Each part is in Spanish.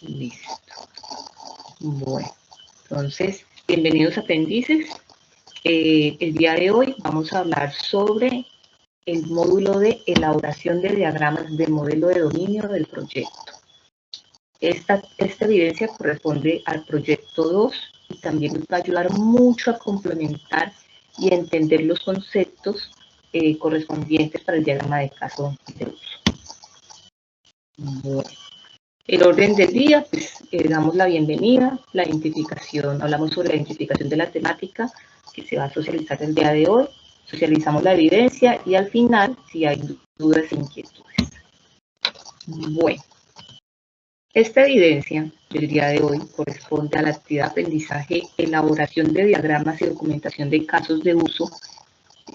Listo. Bueno, entonces, bienvenidos aprendices. El día de hoy vamos a hablar sobre el módulo de elaboración de diagramas de modelo de dominio del proyecto. Esta evidencia corresponde al proyecto 2 y también nos va a ayudar mucho a complementar y entender los conceptos correspondientes para el diagrama de caso de uso. Bueno. El orden del día, pues damos la bienvenida, la identificación, hablamos sobre la identificación de la temática que se va a socializar el día de hoy, socializamos la evidencia y al final, si hay dudas e inquietudes. Bueno, esta evidencia del día de hoy corresponde a la actividad de aprendizaje, elaboración de diagramas y documentación de casos de uso,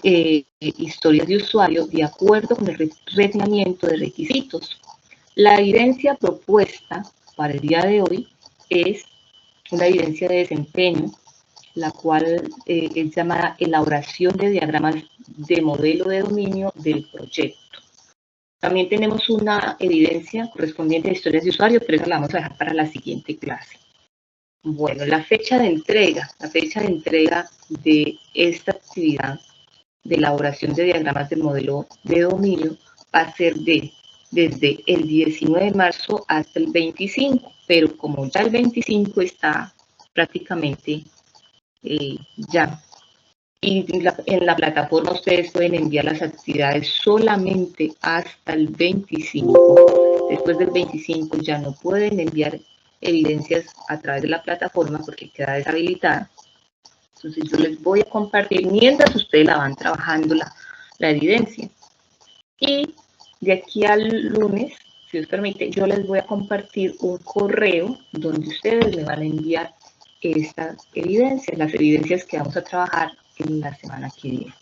historias de usuario de acuerdo con el refinamiento de requisitos. La evidencia propuesta para el día de hoy es una evidencia de desempeño, la cual es llamada elaboración de diagramas de modelo de dominio del proyecto. También tenemos una evidencia correspondiente a historias de usuario, pero esa la vamos a dejar para la siguiente clase. Bueno, la fecha de entrega de esta actividad de elaboración de diagramas de modelo de dominio va a ser desde el 19 de marzo hasta el 25, pero como ya el 25 está prácticamente ya, y en la plataforma ustedes pueden enviar las actividades solamente hasta el 25. Después del 25 ya no pueden enviar evidencias a través de la plataforma porque queda deshabilitada. Entonces yo les voy a compartir mientras ustedes la van trabajando la evidencia. Y de aquí al lunes, si os permite, yo les voy a compartir un correo donde ustedes me van a enviar estas evidencias, las evidencias que vamos a trabajar en la semana que viene.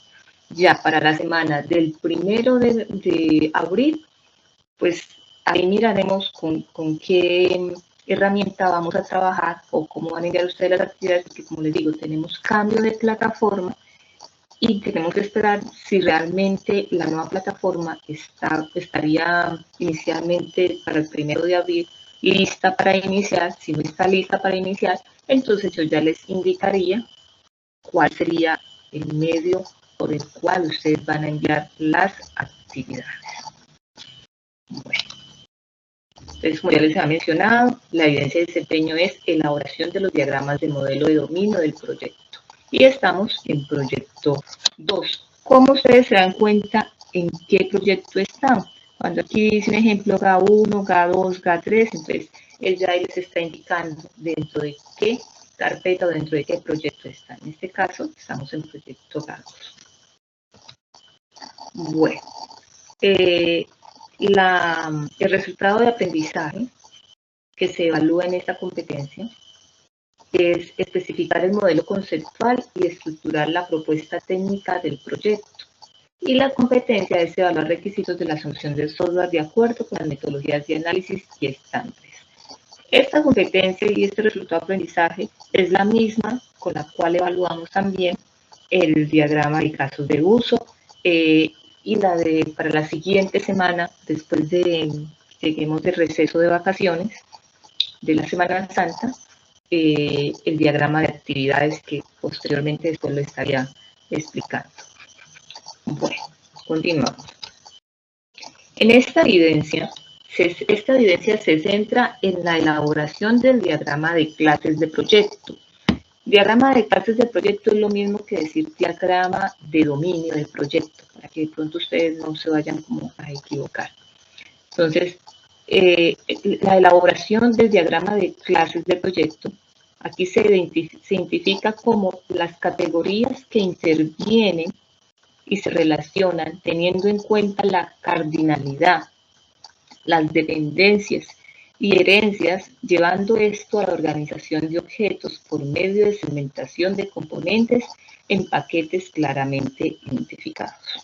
Ya para la semana del 1 de abril, pues ahí miraremos con qué herramienta vamos a trabajar o cómo van a enviar ustedes las actividades, porque como les digo, tenemos cambio de plataforma y tenemos que esperar si realmente la nueva plataforma estaría inicialmente para el 1 de abril lista para iniciar. Si no está lista para iniciar, entonces yo ya les indicaría cuál sería el medio por el cual ustedes van a enviar las actividades. Bueno, entonces, como ya les había mencionado, la evidencia de desempeño es elaboración de los diagramas de modelo de dominio del proyecto. Y estamos en proyecto 2. ¿Cómo ustedes se dan cuenta en qué proyecto están? Cuando aquí dice un ejemplo GA1, GA2, GA3, entonces él ya les está indicando dentro de qué carpeta o dentro de qué proyecto está. En este caso, estamos en proyecto GA2. Bueno, el resultado de aprendizaje que se evalúa en esta competencia es especificar el modelo conceptual y estructurar la propuesta técnica del proyecto. Y la competencia es evaluar requisitos de la asunción del software de acuerdo con las metodologías de análisis y estándares. Esta competencia y este resultado de aprendizaje es la misma con la cual evaluamos también el diagrama de casos de uso y para la siguiente semana, después de lleguemos de receso de vacaciones de la Semana Santa, el diagrama de actividades que posteriormente después lo estaría explicando. Bueno, continuamos. En esta evidencia se centra en la elaboración del diagrama de clases de proyecto. Diagrama de clases de proyecto es lo mismo que decir diagrama de dominio del proyecto, para que de pronto ustedes no se vayan como a equivocar. Entonces, la elaboración del diagrama de clases de proyecto, aquí se identifica como las categorías que intervienen y se relacionan teniendo en cuenta la cardinalidad, las dependencias y herencias, llevando esto a la organización de objetos por medio de segmentación de componentes en paquetes claramente identificados.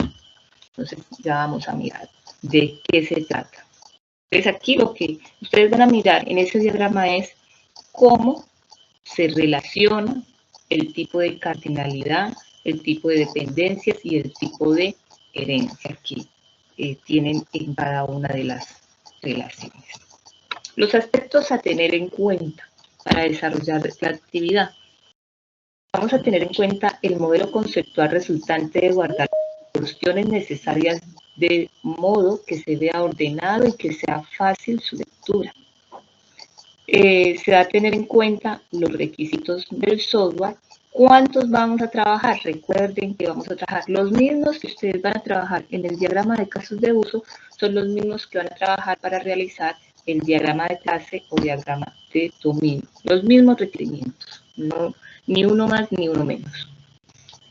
Entonces ya vamos a mirar de qué se trata. Entonces aquí lo que ustedes van a mirar en ese diagrama es cómo se relaciona el tipo de cardinalidad, el tipo de dependencias y el tipo de herencia que tienen en cada una de las relaciones. Los aspectos a tener en cuenta para desarrollar la actividad. Vamos a tener en cuenta el modelo conceptual resultante de guardar cuestiones necesarias de modo que se vea ordenado y que sea fácil su lectura. Se va a tener en cuenta los requisitos del software. ¿Cuántos vamos a trabajar? Recuerden que vamos a trabajar los mismos que ustedes van a trabajar en el diagrama de casos de uso, son los mismos que van a trabajar para realizar el diagrama de clase o diagrama de dominio. Los mismos requerimientos, no, ni uno más ni uno menos.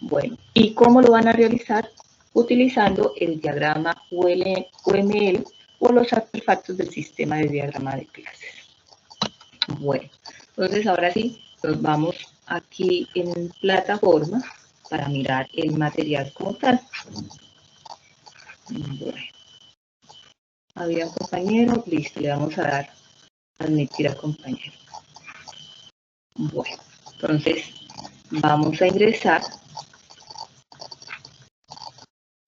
Bueno, ¿y cómo lo van a realizar? Utilizando el diagrama UML o los artefactos del sistema de diagrama de clases. Bueno, entonces ahora sí, nos vamos aquí en plataforma para mirar el material como tal. Bueno, había un compañero, listo, le vamos a dar admitir al compañero. Bueno, entonces vamos a ingresar.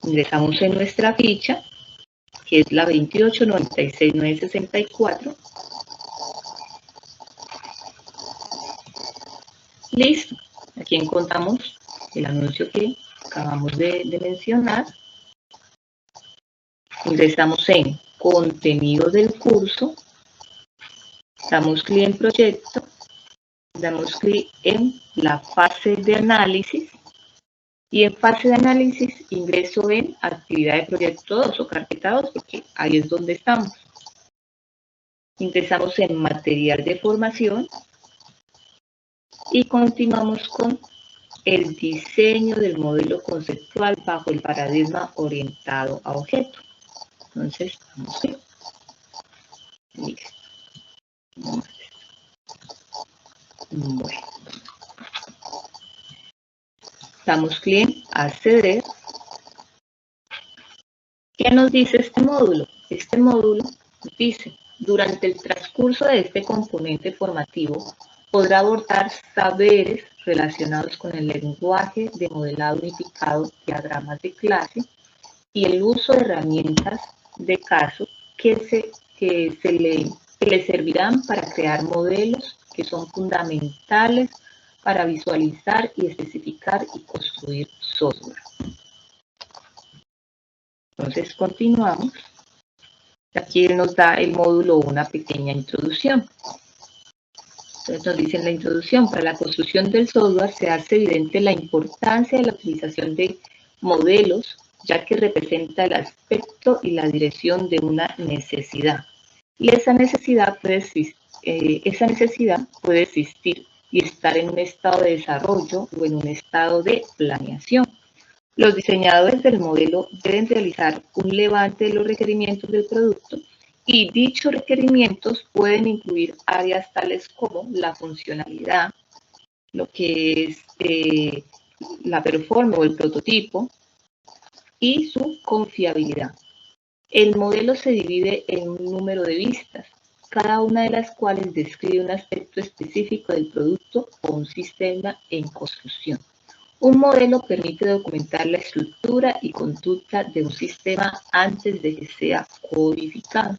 Ingresamos en nuestra ficha, que es la 2896964. Listo, aquí encontramos el anuncio que acabamos de mencionar. Ingresamos en contenido del curso, damos clic en proyecto, damos clic en la fase de análisis y en fase de análisis ingreso en actividad de proyecto 2 o carpeta 2 porque ahí es donde estamos. Ingresamos en material de formación y continuamos con el diseño del modelo conceptual bajo el paradigma orientado a objeto. Entonces, vamos a ver. Listo. Bueno. Damos clic en acceder. ¿Qué nos dice este módulo? Este módulo nos dice, durante el transcurso de este componente formativo, podrá abordar saberes relacionados con el lenguaje de modelado unificado, diagramas de clase y el uso de herramientas de caso que le servirán para crear modelos que son fundamentales para visualizar y especificar y construir software. Entonces continuamos. Aquí nos da el módulo una pequeña introducción. Entonces nos dice en la introducción, para la construcción del software se hace evidente la importancia de la utilización de modelos, ya que representa el aspecto y la dirección de una necesidad. Y esa necesidad puede existir y estar en un estado de desarrollo o en un estado de planeación. Los diseñadores del modelo deben realizar un levante de los requerimientos del producto y dichos requerimientos pueden incluir áreas tales como la funcionalidad, lo que es la performance o el prototipo y su confiabilidad. El modelo se divide en un número de vistas, cada una de las cuales describe un aspecto específico del producto o un sistema en construcción. Un modelo permite documentar la estructura y conducta de un sistema antes de que sea codificado.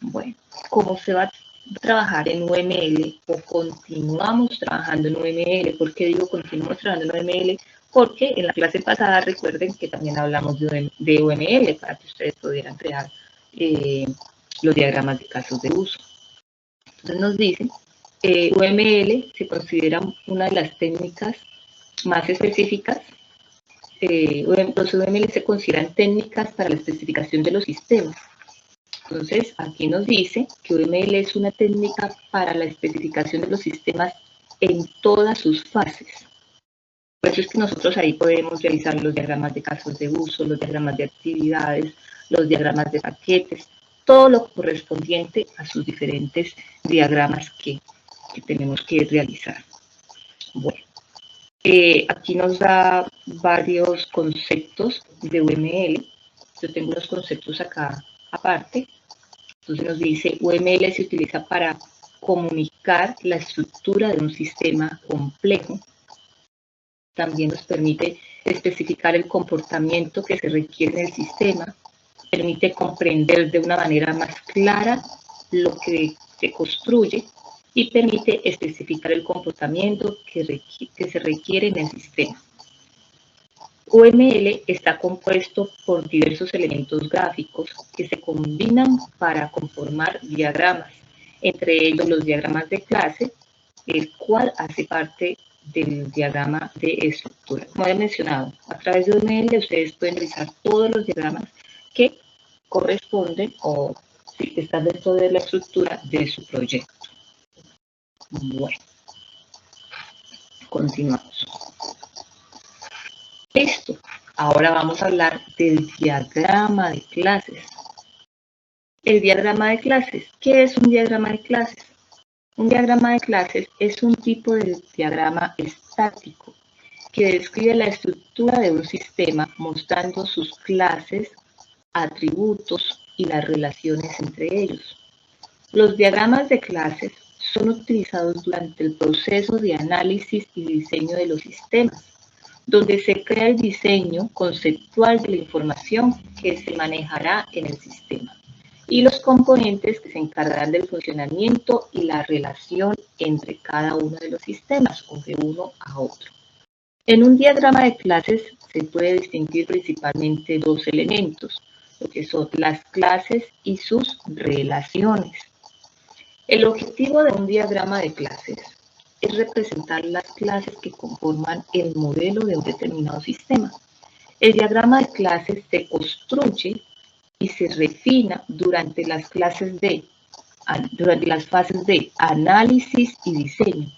Bueno, ¿cómo se va a trabajar en UML o continuamos trabajando en UML? ¿Por qué digo continuamos trabajando en UML? Porque en la clase pasada recuerden que también hablamos de UML para que ustedes pudieran crear los diagramas de casos de uso. Entonces nos dicen, UML se considera una de las técnicas más específicas. Los UML se consideran técnicas para la especificación de los sistemas. Entonces, aquí nos dice que UML es una técnica para la especificación de los sistemas en todas sus fases. Por eso es que nosotros ahí podemos realizar los diagramas de casos de uso, los diagramas de actividades, los diagramas de paquetes, todo lo correspondiente a sus diferentes diagramas que tenemos que realizar. Bueno. Aquí nos da varios conceptos de UML. Yo tengo unos conceptos acá aparte. Entonces nos dice, UML se utiliza para comunicar la estructura de un sistema complejo. También nos permite especificar el comportamiento que se requiere en el sistema. Permite comprender de una manera más clara lo que se construye y permite especificar el comportamiento que se requiere en el sistema. UML está compuesto por diversos elementos gráficos que se combinan para conformar diagramas, entre ellos los diagramas de clase, el cual hace parte del diagrama de estructura. Como he mencionado, a través de UML ustedes pueden realizar todos los diagramas que corresponden o si están dentro de la estructura de su proyecto. Bueno, continuamos. Listo. Ahora vamos a hablar del diagrama de clases. El diagrama de clases. ¿Qué es un diagrama de clases? Un diagrama de clases es un tipo de diagrama estático que describe la estructura de un sistema mostrando sus clases, atributos y las relaciones entre ellos. Los diagramas de clases son utilizados durante el proceso de análisis y diseño de los sistemas, donde se crea el diseño conceptual de la información que se manejará en el sistema y los componentes que se encargarán del funcionamiento y la relación entre cada uno de los sistemas o de uno a otro. En un diagrama de clases se puede distinguir principalmente dos elementos, lo que son las clases y sus relaciones. El objetivo de un diagrama de clases es representar las clases que conforman el modelo de un determinado sistema. El diagrama de clases se construye y se refina durante las fases de análisis y diseño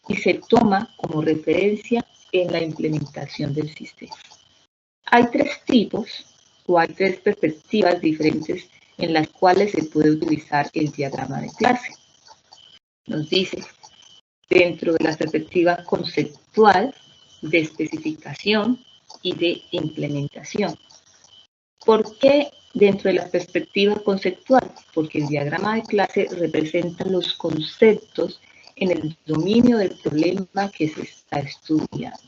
y se toma como referencia en la implementación del sistema. Hay tres tipos o hay tres perspectivas diferentes en las cuales se puede utilizar el diagrama de clase. Nos dice, dentro de la perspectiva conceptual, de especificación y de implementación. ¿Por qué dentro de la perspectiva conceptual? Porque el diagrama de clase representa los conceptos en el dominio del problema que se está estudiando.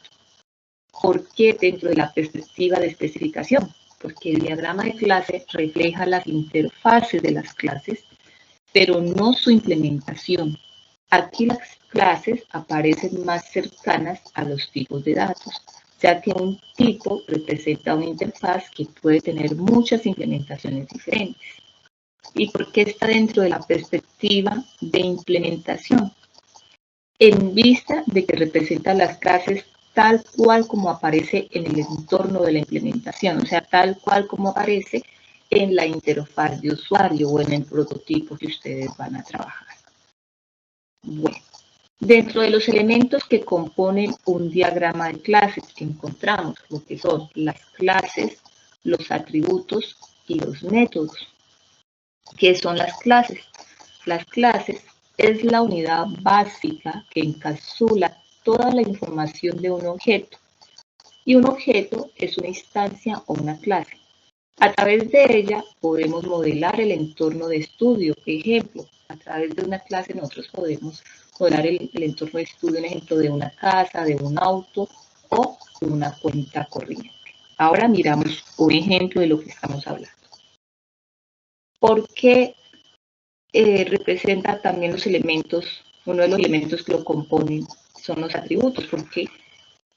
¿Por qué dentro de la perspectiva de especificación? Porque el diagrama de clase refleja las interfaces de las clases, pero no su implementación. Aquí las clases aparecen más cercanas a los tipos de datos, ya que un tipo representa una interfaz que puede tener muchas implementaciones diferentes. ¿Y por qué está dentro de la perspectiva de implementación? En vista de que representa las clases tal cual como aparece en el entorno de la implementación, o sea, tal cual como aparece en la interfaz de usuario o en el prototipo que ustedes van a trabajar. Bueno, dentro de los elementos que componen un diagrama de clases encontramos lo que son las clases, los atributos y los métodos. ¿Qué son las clases? Las clases es la unidad básica que encapsula toda la información de un objeto. Y un objeto es una instancia o una clase. A través de ella podemos modelar el entorno de estudio. Ejemplo, a través de una clase nosotros podemos modelar el entorno de estudio, un ejemplo de una casa, de un auto o una cuenta corriente. Ahora miramos un ejemplo de lo que estamos hablando. ¿Por qué representa también los elementos? Uno de los elementos que lo componen son los atributos, porque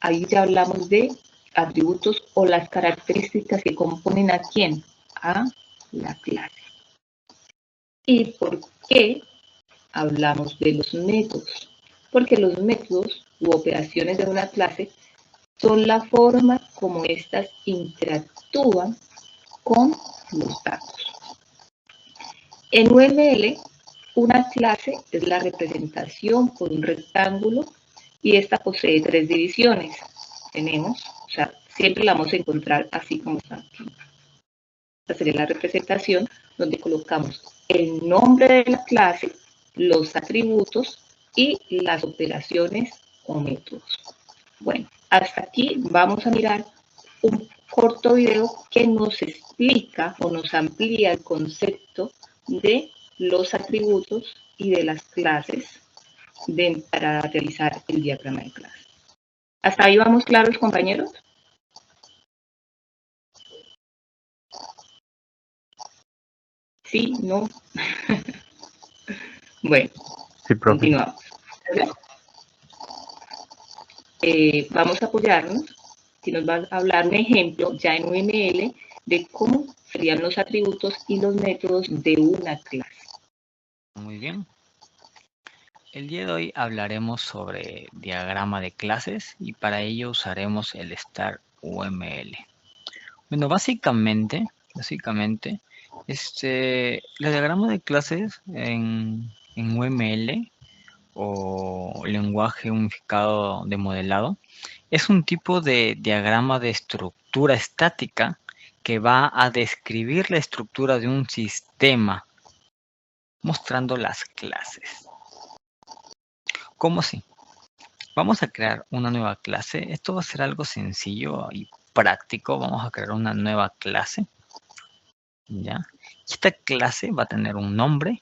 ahí ya hablamos de atributos o las características que componen a quién, a la clase. ¿Y por qué hablamos de los métodos? Porque los métodos u operaciones de una clase son la forma como éstas interactúan con los datos. En UML, una clase es la representación por un rectángulo y esta posee tres divisiones. Tenemos, o sea, siempre la vamos a encontrar así como está aquí. Esta sería la representación donde colocamos el nombre de la clase, los atributos y las operaciones o métodos. Bueno, hasta aquí vamos a mirar un corto video que nos explica o nos amplía el concepto de los atributos y de las clases para realizar el diagrama de clase. ¿Hasta ahí vamos claros, compañeros? Sí, no. Bueno, Sí, profe. continuamos. Vamos a apoyarnos, si nos va a hablar un ejemplo ya en UML de cómo serían los atributos y los métodos de una clase. Muy bien. El día de hoy hablaremos sobre diagrama de clases y para ello usaremos el Star UML. Bueno, básicamente, el diagrama de clases en UML o lenguaje unificado de modelado es un tipo de diagrama de estructura estática que va a describir la estructura de un sistema mostrando las clases. ¿Cómo así? Vamos a crear una nueva clase. Esto va a ser algo sencillo y práctico. Vamos a crear una nueva clase. ¿Ya? Esta clase va a tener un nombre,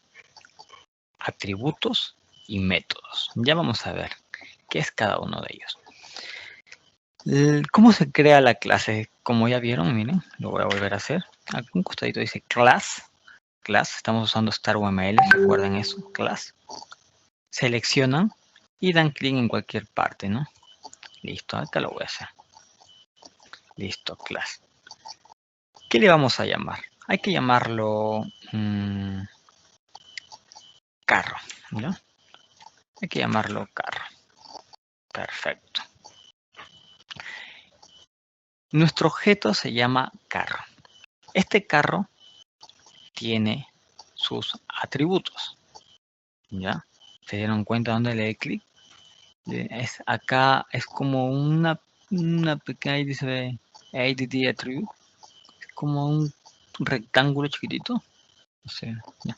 atributos y métodos. Ya vamos a ver qué es cada uno de ellos. ¿Cómo se crea la clase? Como ya vieron, miren, lo voy a volver a hacer. Aquí un costadito dice class. Class, estamos usando Star UML, recuerden eso, class. Seleccionan y dan clic en cualquier parte, ¿no? Listo, acá lo voy a hacer. Listo, class. ¿Qué le vamos a llamar? Hay que llamarlo carro, ¿ya? Hay que llamarlo carro. Perfecto. Nuestro objeto se llama carro. Este carro tiene sus atributos, ¿ya? ¿Se dieron cuenta dónde le di clic? Acá es como una pequeña, ahí dice ADD attribute, como un rectángulo chiquitito, no sé, ¿ya?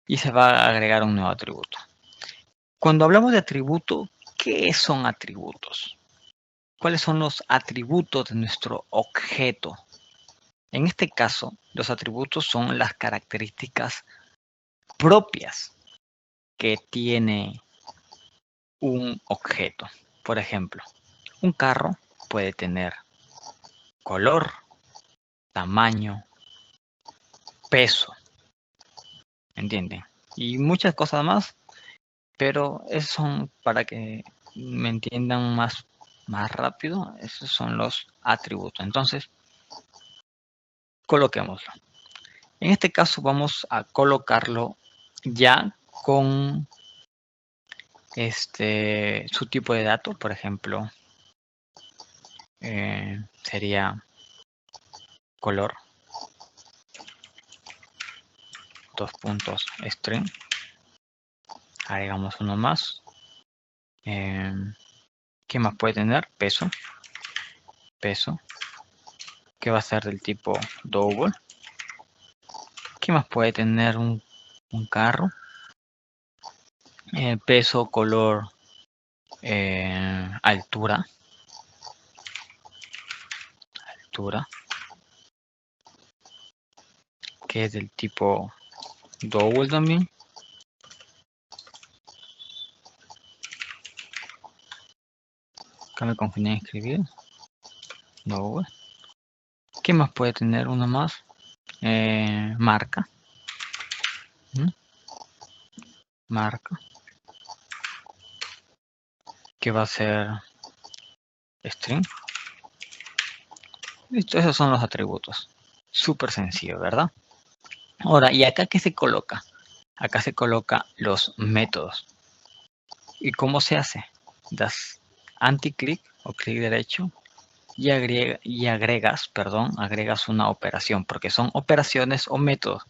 Y se va a agregar un nuevo atributo. Cuando hablamos de atributo, ¿qué son atributos? ¿Cuáles son los atributos de nuestro objeto? En este caso, los atributos son las características propias que tiene un objeto. Por ejemplo, un carro puede tener color, tamaño, peso, ¿entienden? Y muchas cosas más, pero esos son para que me entiendan más rápido. Esos son los atributos. Entonces, coloquémoslo. En este caso vamos a colocarlo ya con su tipo de dato. Por ejemplo, sería color, string. Agregamos uno más. ¿Qué más puede tener? Peso. Que va a ser del tipo double. ¿Qué más puede tener un carro? Peso, color, altura. Que es del tipo double también. Acá me confundí en escribir. Double. ¿Qué más puede tener uno más? Marca. Marca. Que va a ser string. Listo, esos son los atributos. Súper sencillo, ¿verdad? Ahora, ¿y acá qué se coloca? Acá se coloca los métodos. ¿Y cómo se hace? Das anti-clic o clic derecho y agregas una operación, porque son operaciones o métodos.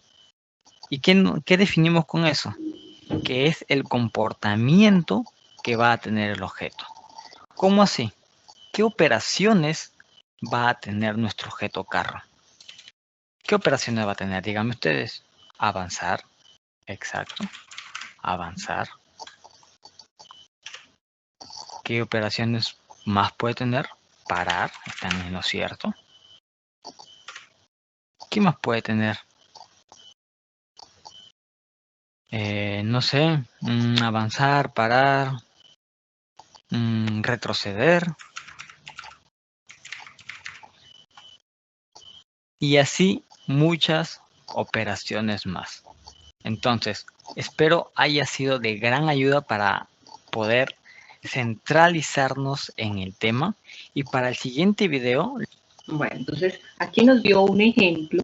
¿Y qué definimos con eso? Que es el comportamiento que va a tener el objeto. ¿Cómo así? ¿Qué operaciones va a tener nuestro objeto carro? ¿Qué operaciones va a tener? Díganme ustedes. Avanzar. Exacto. Avanzar. ¿Qué operaciones más puede tener? Parar. Están en lo cierto. ¿Qué más puede tener? No sé. Avanzar, parar. Retroceder. Y así muchas operaciones más. Entonces, espero haya sido de gran ayuda para poder centralizarnos en el tema, y para el siguiente video. Bueno, entonces aquí nos dio un ejemplo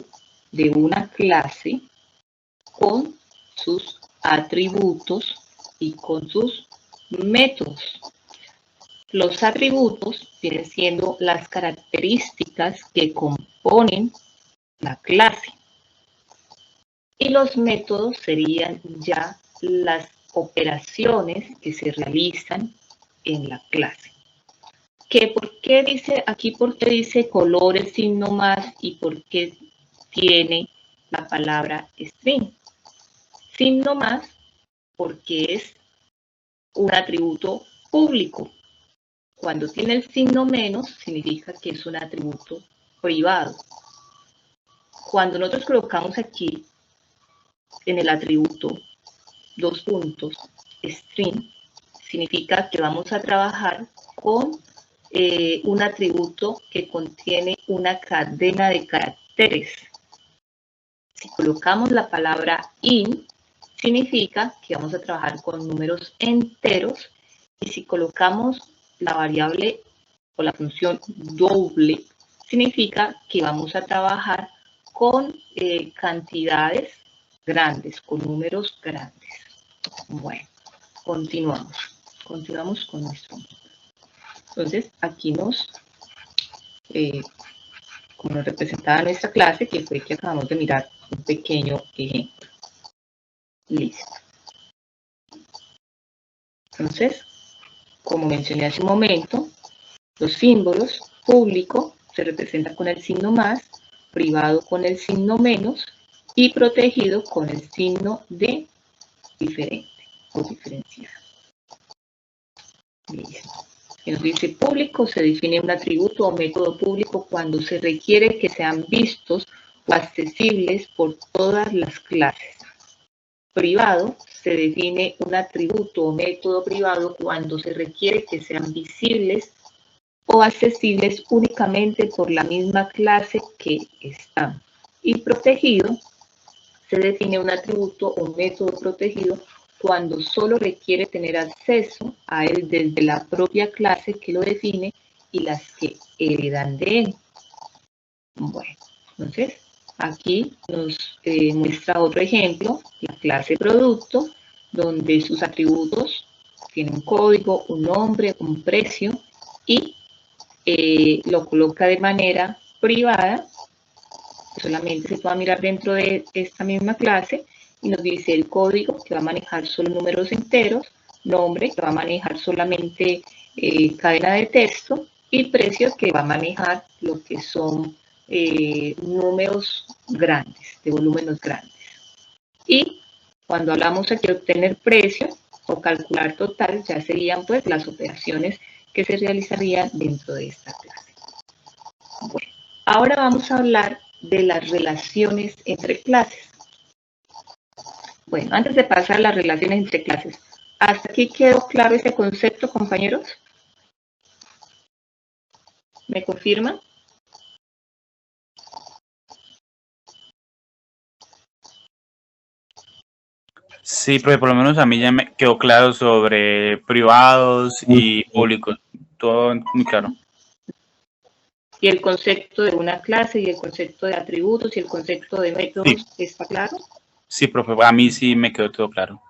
de una clase con sus atributos y con sus métodos. Los atributos vienen siendo las características que componen la clase. Y los métodos serían ya las operaciones que se realizan en la clase. ¿Por qué dice aquí, por qué dice colores, signo más y por qué tiene la palabra string? Signo más porque es un atributo público. Cuando tiene el signo menos, significa que es un atributo privado. Cuando nosotros colocamos aquí en el atributo dos puntos, string, significa que vamos a trabajar con un atributo que contiene una cadena de caracteres. Si colocamos la palabra int, significa que vamos a trabajar con números enteros, y si colocamos la variable o la función doble, significa que vamos a trabajar con cantidades grandes, con números grandes. Bueno, continuamos con nuestro. Entonces, aquí como nos representaba nuestra clase, que fue que acabamos de mirar un pequeño ejemplo. Listo. Entonces, como mencioné hace un momento, los símbolos, público se representa con el signo más, privado con el signo menos y protegido con el signo de diferente o diferenciado. Listo. Y nos dice público, se define un atributo o método público cuando se requiere que sean vistos o accesibles por todas las clases. Privado, se define un atributo o método privado cuando se requiere que sean visibles o accesibles únicamente por la misma clase que están. Y protegido, se define un atributo o método protegido cuando solo requiere tener acceso a él desde la propia clase que lo define y las que heredan de él. Bueno, entonces aquí nos muestra otro ejemplo, la clase producto, donde sus atributos tienen un código, un nombre, un precio, y lo coloca de manera privada. Solamente se puede mirar dentro de esta misma clase y nos dice el código que va a manejar solo números enteros, nombre que va a manejar solamente cadena de texto, y precio que va a manejar lo que son números grandes, de volúmenes grandes. Y cuando hablamos aquí de obtener precio o calcular total, ya serían pues las operaciones que se realizarían dentro de esta clase. Bueno, ahora vamos a hablar de las relaciones entre clases. Bueno, antes de pasar a las relaciones entre clases, ¿hasta aquí quedó claro ese concepto, compañeros? ¿Me confirman? Sí, pero por lo menos a mí ya me quedó claro sobre privados y públicos. Todo muy claro. ¿Y el concepto de una clase y el concepto de atributos y el concepto de métodos está claro? Sí, profe, a mí sí me quedó todo claro.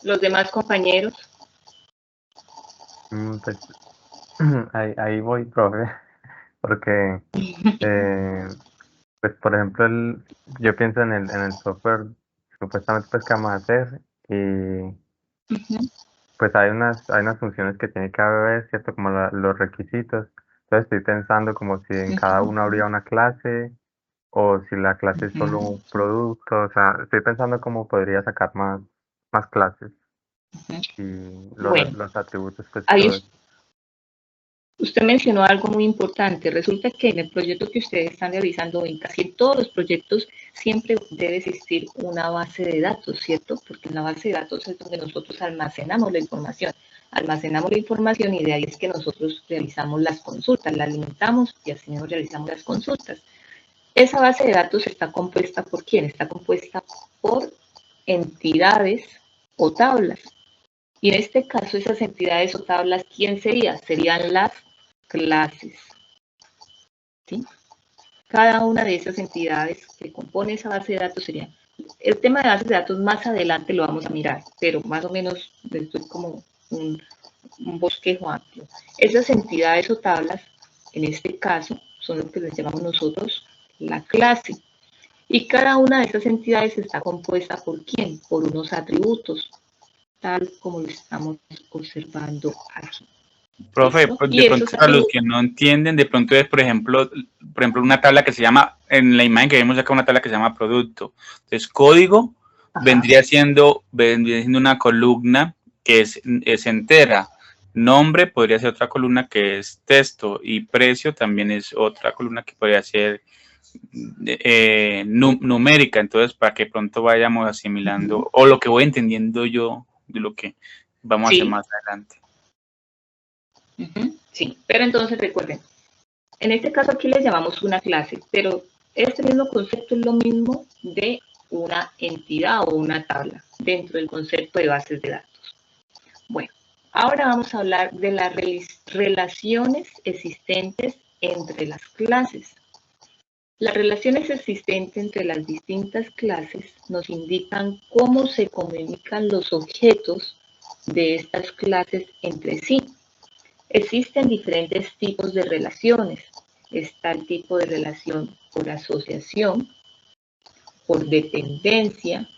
¿Los demás compañeros? Pues ahí voy, profe, porque pues por ejemplo yo pienso en el software supuestamente pues que vamos a hacer, y pues hay unas funciones que tiene que haber, ¿cierto? Como los requisitos. Entonces estoy pensando como si en cada uno habría una clase, o si la clase es solo un producto. O sea, estoy pensando cómo podría sacar más clases y Bueno, los atributos pues ahí todo eso. usted mencionó algo muy importante. Resulta que en el proyecto que ustedes están realizando, en casi todos los proyectos, siempre debe existir una base de datos, ¿cierto? Porque en la base de datos es donde nosotros almacenamos la información. Almacenamos la información y de ahí es que nosotros realizamos las consultas, la alimentamos y así mismo realizamos las consultas. Esa base de datos está compuesta ¿por quién? Está compuesta por entidades o tablas. Y en este caso, esas entidades o tablas, ¿quién sería? Serían las clases. ¿Sí? Cada una de esas entidades que compone esa base de datos sería... El tema de bases de datos más adelante lo vamos a mirar, pero más o menos esto es como un bosquejo amplio. Esas entidades o tablas, en este caso, son lo que les llamamos nosotros la clase. Y cada una de esas entidades está compuesta ¿por quién? Por unos atributos, tal como lo estamos observando aquí. Profe, ¿Listo? pues Y de pronto esos para los atributos, que no entienden, de pronto es, por ejemplo, una tabla que se llama, en la imagen que vemos acá, una tabla que se llama producto. Entonces, código vendría siendo una columna que es entera. Nombre podría ser otra columna que es texto, y precio también es otra columna que podría ser numérica. Entonces, para que pronto vayamos asimilando, o lo que voy entendiendo yo de lo que vamos a hacer más adelante. Sí, pero entonces recuerden, en este caso aquí les llamamos una clase, pero este mismo concepto es lo mismo de una entidad o una tabla dentro del concepto de bases de datos. Bueno, ahora vamos a hablar de las relaciones existentes entre las clases. Las relaciones existentes entre las distintas clases nos indican cómo se comunican los objetos de estas clases entre sí. Existen diferentes tipos de relaciones. Está el tipo de relación por asociación, por dependencia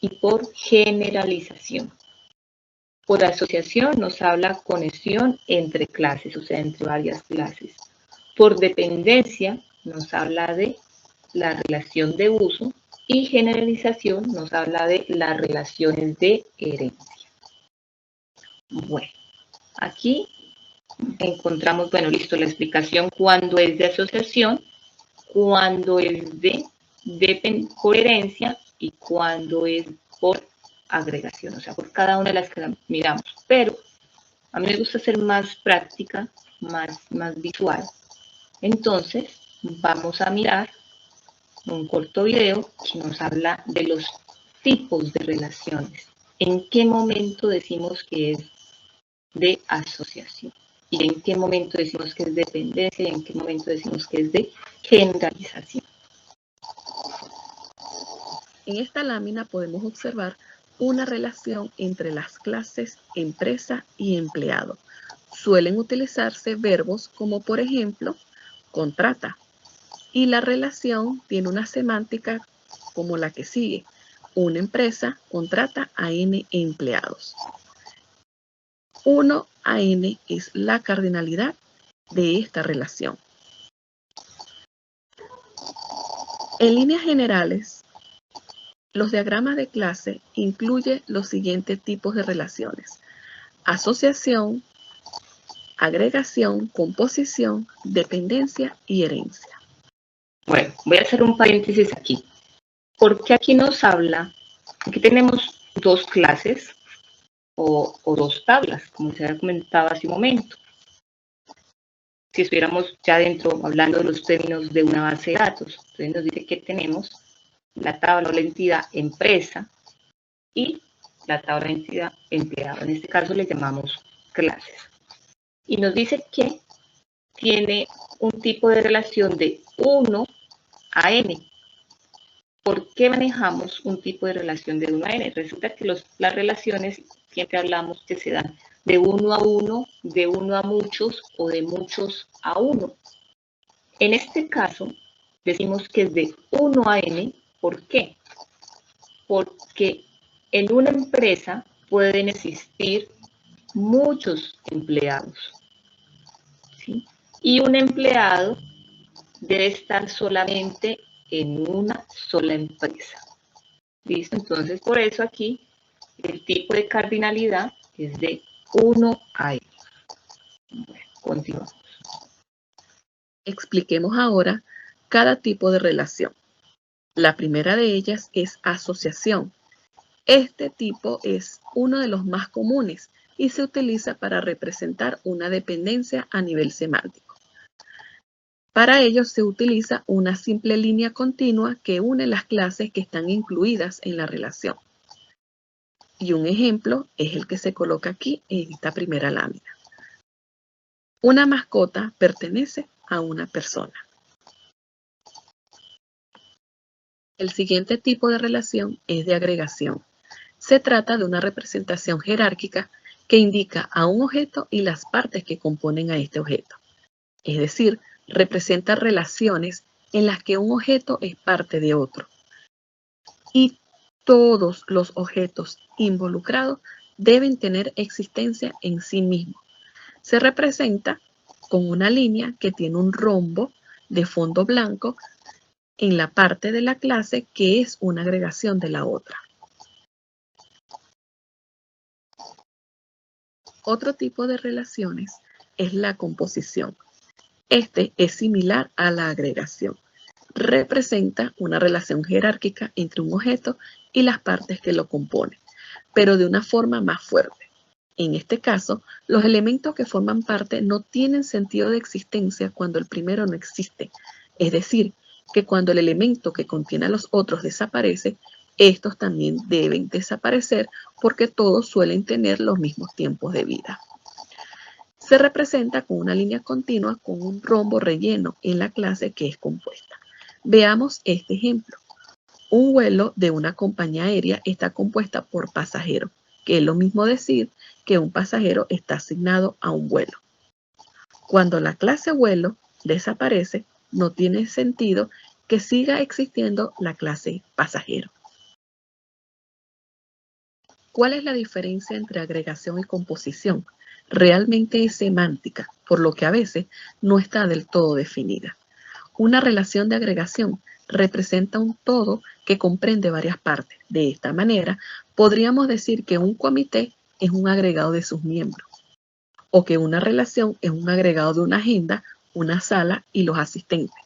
y por generalización. Por asociación nos habla conexión entre clases, o sea, entre varias clases. Por dependencia nos habla de la relación de uso y generalización nos habla de las relaciones de herencia. Bueno, aquí encontramos, bueno, listo, la explicación cuando es de asociación, cuando es de coherencia y cuando es por agregación, o sea, por cada una de las que miramos. Pero a mí me gusta ser más práctica, más visual. Entonces, vamos a mirar un corto video que nos habla de los tipos de relaciones. ¿En qué momento decimos que es de asociación? ¿Y en qué momento decimos que es dependencia? ¿Y en qué momento decimos que es de generalización? En esta lámina podemos observar una relación entre las clases empresa y empleado. Suelen utilizarse verbos como, por ejemplo, contrata. Y la relación tiene una semántica como la que sigue. Una empresa contrata a N empleados. 1 a N es la cardinalidad de esta relación. En líneas generales, los diagramas de clase incluyen los siguientes tipos de relaciones: asociación, agregación, composición, dependencia y herencia. Bueno, voy a hacer un paréntesis aquí, porque aquí nos habla, aquí tenemos dos clases o dos tablas, como se había comentado hace un momento. Si estuviéramos ya dentro hablando de los términos de una base de datos, entonces nos dice que tenemos la tabla o la entidad empresa y la tabla de entidad empleado. En este caso le llamamos clases. Y nos dice que tiene un tipo de relación de 1 a n. ¿Por qué manejamos un tipo de relación de 1 a n? Resulta que las relaciones siempre hablamos que se dan de 1 a 1, de 1 a muchos o de muchos a 1. En este caso, decimos que es de 1 a n. ¿Por qué? Porque en una empresa pueden existir muchos empleados, ¿sí? Y un empleado debe estar solamente en una sola empresa. ¿Listo? Entonces, por eso aquí el tipo de cardinalidad es de 1 a n. Bueno, continuamos. Expliquemos ahora cada tipo de relación. La primera de ellas es asociación. Este tipo es uno de los más comunes y se utiliza para representar una dependencia a nivel semántico. Para ello se utiliza una simple línea continua que une las clases que están incluidas en la relación. Y un ejemplo es el que se coloca aquí en esta primera lámina. Una mascota pertenece a una persona. El siguiente tipo de relación es de agregación. Se trata de una representación jerárquica que indica a un objeto y las partes que componen a este objeto. Es decir, representa relaciones en las que un objeto es parte de otro. Y todos los objetos involucrados deben tener existencia en sí mismos. Se representa con una línea que tiene un rombo de fondo blanco en la parte de la clase que es una agregación de la otra. Otro tipo de relaciones es la composición. Este es similar a la agregación. Representa una relación jerárquica entre un objeto y las partes que lo componen, pero de una forma más fuerte. En este caso, los elementos que forman parte no tienen sentido de existencia cuando el primero no existe. Es decir, que cuando el elemento que contiene a los otros desaparece, estos también deben desaparecer porque todos suelen tener los mismos tiempos de vida. Se representa con una línea continua con un rombo relleno en la clase que es compuesta. Veamos este ejemplo. Un vuelo de una compañía aérea está compuesta por pasajeros, que es lo mismo decir que un pasajero está asignado a un vuelo. Cuando la clase vuelo desaparece, no tiene sentido que siga existiendo la clase pasajero. ¿Cuál es la diferencia entre agregación y composición? Realmente es semántica, por lo que a veces no está del todo definida. Una relación de agregación representa un todo que comprende varias partes. De esta manera, podríamos decir que un comité es un agregado de sus miembros, o que una relación es un agregado de una agenda, una sala y los asistentes.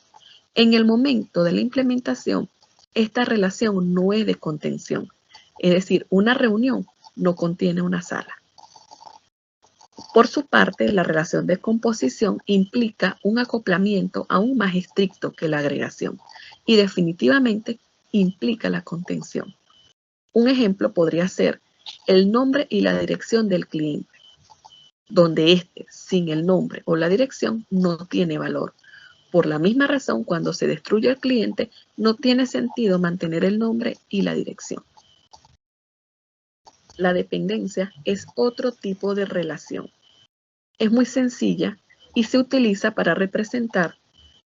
En el momento de la implementación, esta relación no es de contención, es decir, una reunión no contiene una sala. Por su parte, la relación de composición implica un acoplamiento aún más estricto que la agregación y definitivamente implica la contención. Un ejemplo podría ser el nombre y la dirección del cliente, donde éste, sin el nombre o la dirección, no tiene valor. Por la misma razón, cuando se destruye el cliente, no tiene sentido mantener el nombre y la dirección. La dependencia es otro tipo de relación. Es muy sencilla y se utiliza para representar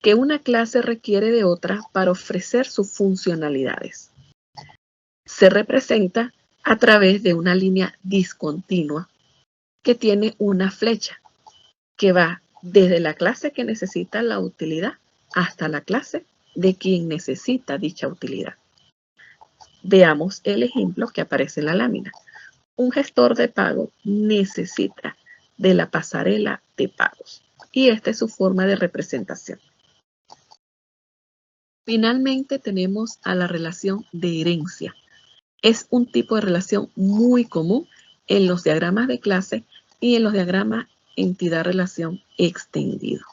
que una clase requiere de otra para ofrecer sus funcionalidades. Se representa a través de una línea discontinua que tiene una flecha que va desde la clase que necesita la utilidad hasta la clase de quien necesita dicha utilidad. Veamos el ejemplo que aparece en la lámina. Un gestor de pago necesita de la pasarela de pagos y esta es su forma de representación. Finalmente tenemos a la relación de herencia. Es un tipo de relación muy común en los diagramas de clase y en los diagramas entidad-relación extendido.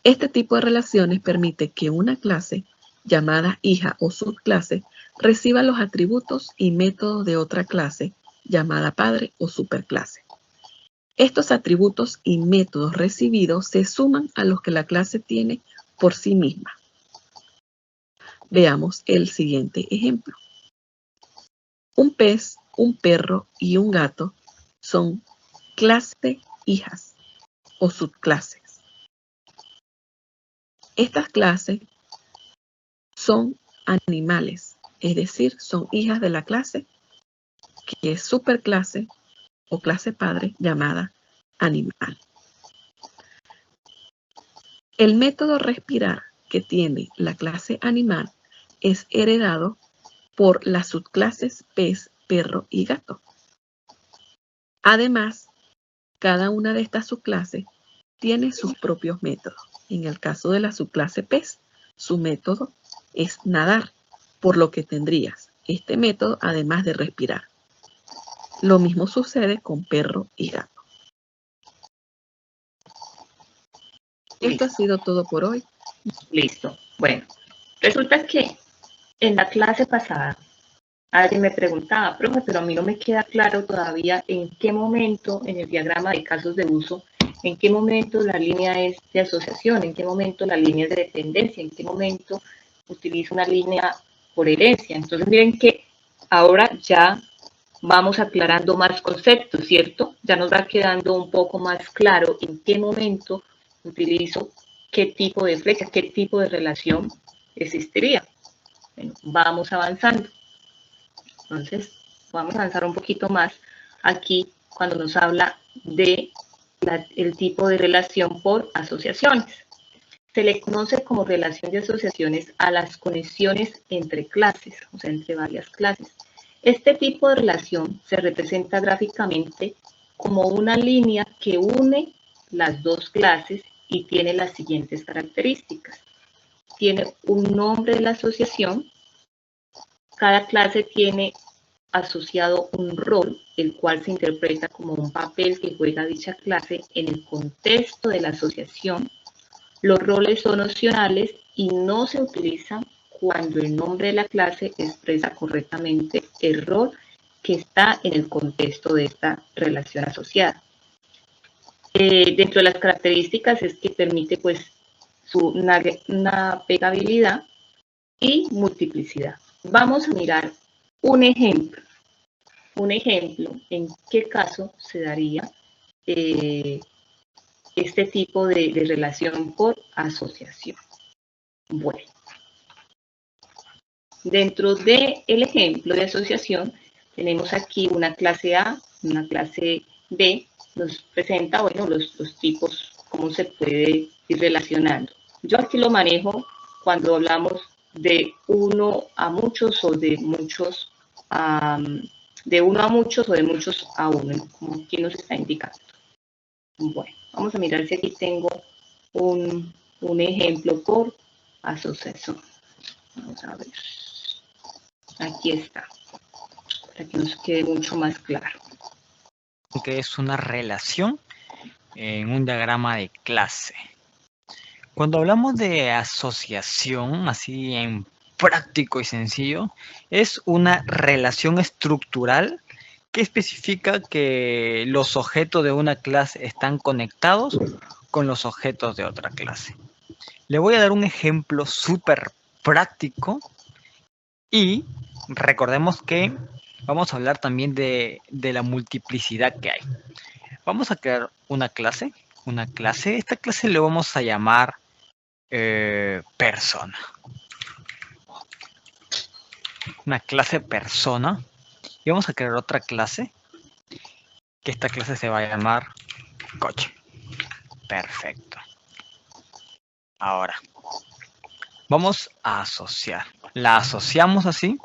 Este tipo de relaciones permite que una clase, llamada hija o subclase, reciba los atributos y métodos de otra clase, llamada padre o superclase. Estos atributos y métodos recibidos se suman a los que la clase tiene por sí misma. Veamos el siguiente ejemplo. Un pez, un perro y un gato son clase hijas o subclases. Estas clases son animales, es decir, son hijas de la clase que es superclase o clase padre llamada animal. El método respirar que tiene la clase animal es heredado por las subclases pez, perro y gato. Además, cada una de estas subclases tiene sus propios métodos. En el caso de la subclase pez, su método es nadar, por lo que tendrías este método además de respirar. Lo mismo sucede con perro y gato. Esto ha sido todo por hoy. Listo. Bueno, resulta que en la clase pasada alguien me preguntaba, profe, pero a mí no me queda claro todavía en qué momento en el diagrama de casos de uso, en qué momento la línea es de asociación, en qué momento la línea es de dependencia, en qué momento utilizo una línea por herencia. Entonces miren que ahora ya vamos aclarando más conceptos, ¿cierto? Ya nos va quedando un poco más claro en qué momento utilizo qué tipo de flecha, qué tipo de relación existiría. Bueno, vamos avanzando. Entonces, vamos a avanzar un poquito más aquí cuando nos habla de el tipo de relación por asociaciones. Se le conoce como relación de asociaciones a las conexiones entre clases, o sea, entre varias clases. Este tipo de relación se representa gráficamente como una línea que une las dos clases y tiene las siguientes características. Tiene un nombre de la asociación. Cada clase tiene asociado un rol, el cual se interpreta como un papel que juega dicha clase en el contexto de la asociación. Los roles son opcionales y no se utilizan cuando el nombre de la clase expresa correctamente el rol que está en el contexto de esta relación asociada. Dentro de las características es que permite pues su navegabilidad y multiplicidad. Vamos a mirar un ejemplo. Un ejemplo en qué caso se daría este tipo de relación por asociación. Bueno, dentro del ejemplo de asociación tenemos aquí una clase A, una clase B, nos presenta, bueno, los tipos, cómo se puede ir relacionando. Yo aquí lo manejo cuando hablamos de uno a muchos o de muchos de uno a muchos o de muchos a uno, como aquí nos está indicando. Bueno, vamos a mirar si aquí tengo un ejemplo por asociación. Vamos a ver. Aquí está, para que nos quede mucho más claro. Que es una relación en un diagrama de clase. Cuando hablamos de asociación, así en práctico y sencillo, es una relación estructural que especifica que los objetos de una clase están conectados con los objetos de otra clase. Le voy a dar un ejemplo súper práctico y recordemos que vamos a hablar también de la multiplicidad que hay. Vamos a crear una clase. Esta clase le vamos a llamar persona. Una clase persona. Y vamos a crear otra clase. Que esta clase se va a llamar coche. Perfecto. Ahora, vamos a asociar. La asociamos así.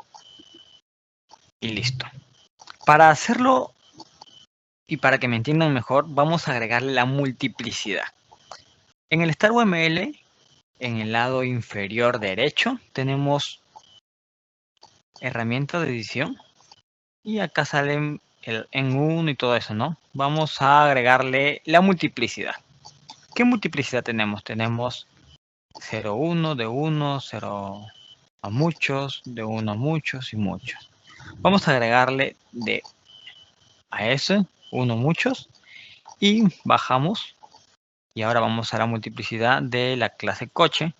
Y listo. Para hacerlo y para que me entiendan mejor, vamos a agregarle la multiplicidad. En el StarUML, en el lado inferior derecho, tenemos herramienta de edición. Y acá salen en 1 y todo eso, ¿no? Vamos a agregarle la multiplicidad. ¿Qué multiplicidad tenemos? Tenemos 0, 1, de 1, 0 a muchos, de 1 a muchos y muchos. Vamos a agregarle de a ese 1 muchos y bajamos. Y ahora vamos a la multiplicidad de la clase coche.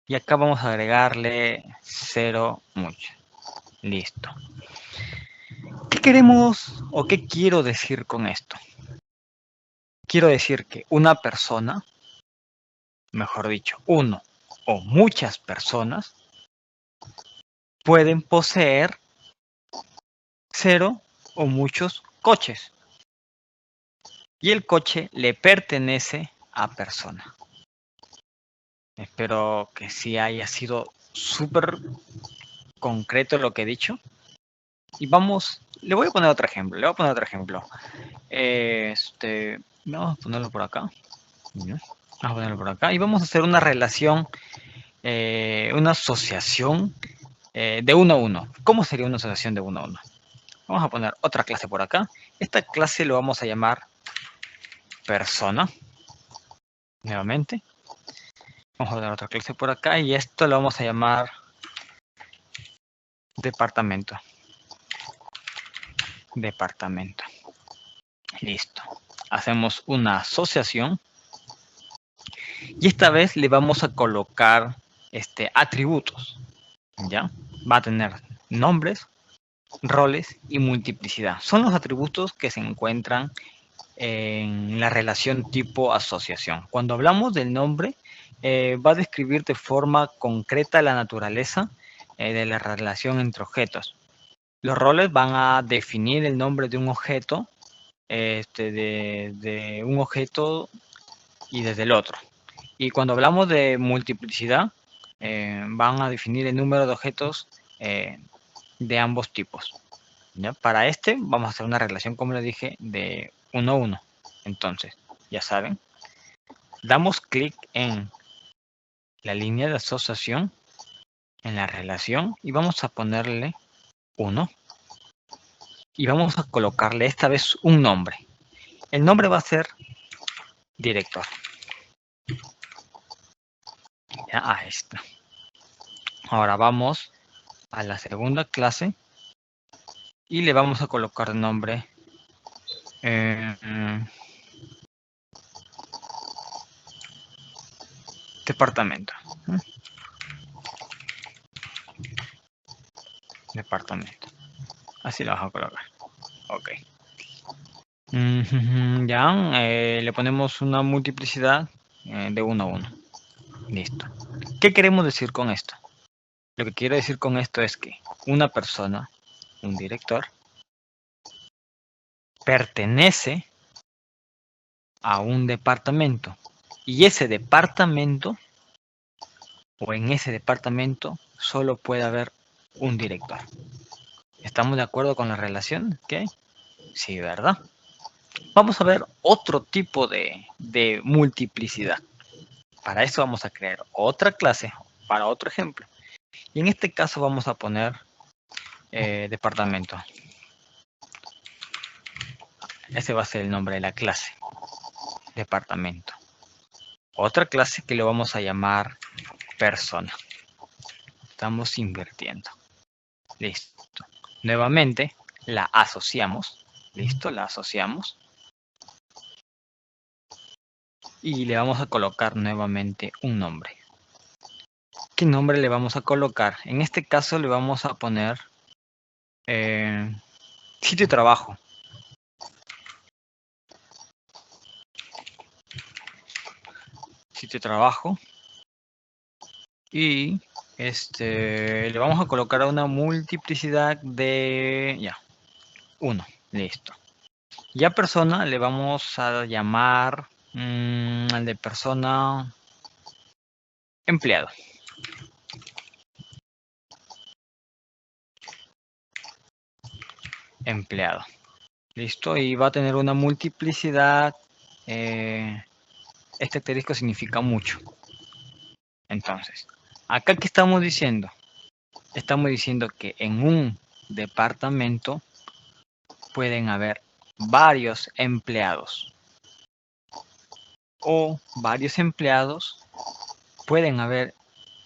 Y acá vamos a agregarle 0 muchos. Listo. ¿Qué queremos o qué quiero decir con esto? Quiero decir que una persona, mejor dicho, uno o muchas personas, pueden poseer 0 o muchos coches. Y el coche le pertenece a persona. Espero que sí haya sido súper concreto lo que he dicho. Y vamos, le voy a poner otro ejemplo. Vamos a ponerlo por acá. Vamos a ponerlo por acá. Y vamos a hacer una relación, una asociación de 1 a 1. ¿Cómo sería una asociación de 1 a 1? Vamos a poner otra clase por acá. Esta clase lo vamos a llamar persona. Nuevamente. Vamos a dar otra clase por acá y esto lo vamos a llamar departamento. Departamento. Listo. Hacemos una asociación y esta vez le vamos a colocar atributos. ¿Ya? Va a tener nombres, roles y multiplicidad. Son los atributos que se encuentran en la relación tipo asociación. Cuando hablamos del nombre, va a describir de forma concreta la naturaleza de la relación entre objetos. Los roles van a definir el nombre de un objeto, de un objeto y desde el otro. Y cuando hablamos de multiplicidad, van a definir el número de objetos de ambos tipos. ¿Ya? Para vamos a hacer una relación, como les dije, de 1 a 1. Entonces, ya saben, damos clic en la línea de asociación, en la relación, y vamos a ponerle 1. Y vamos a colocarle esta vez un nombre. El nombre va a ser director. Ya, ahí está. Ahora vamos a la segunda clase y le vamos a colocar nombre departamento. Departamento. Así lo vamos a colocar. Ok. Ya, le ponemos una multiplicidad de 1 a 1. Listo. ¿Qué queremos decir con esto? Lo que quiero decir con esto es que una persona, un director, pertenece a un departamento. Y ese departamento, o en ese departamento, solo puede haber un director. ¿Estamos de acuerdo con la relación? ¿Okay? Sí, ¿verdad? Vamos a ver otro tipo de multiplicidad. Para eso vamos a crear otra clase para otro ejemplo. Y en este caso vamos a poner departamento. Ese va a ser el nombre de la clase. Departamento. Otra clase que lo vamos a llamar persona. Estamos invirtiendo. Listo. Nuevamente la asociamos. Listo, la asociamos. Y le vamos a colocar nuevamente un nombre. ¿Qué nombre le vamos a colocar? En este caso le vamos a poner sitio de trabajo. Sitio de trabajo. Y le vamos a colocar una multiplicidad de 1. Listo. Ya persona le vamos a llamar al de persona empleado. Empleado. Listo. Y va a tener una multiplicidad. Este asterisco significa mucho. Entonces, acá ¿qué estamos diciendo? Estamos diciendo que en un departamento pueden haber varios empleados. O varios empleados pueden haber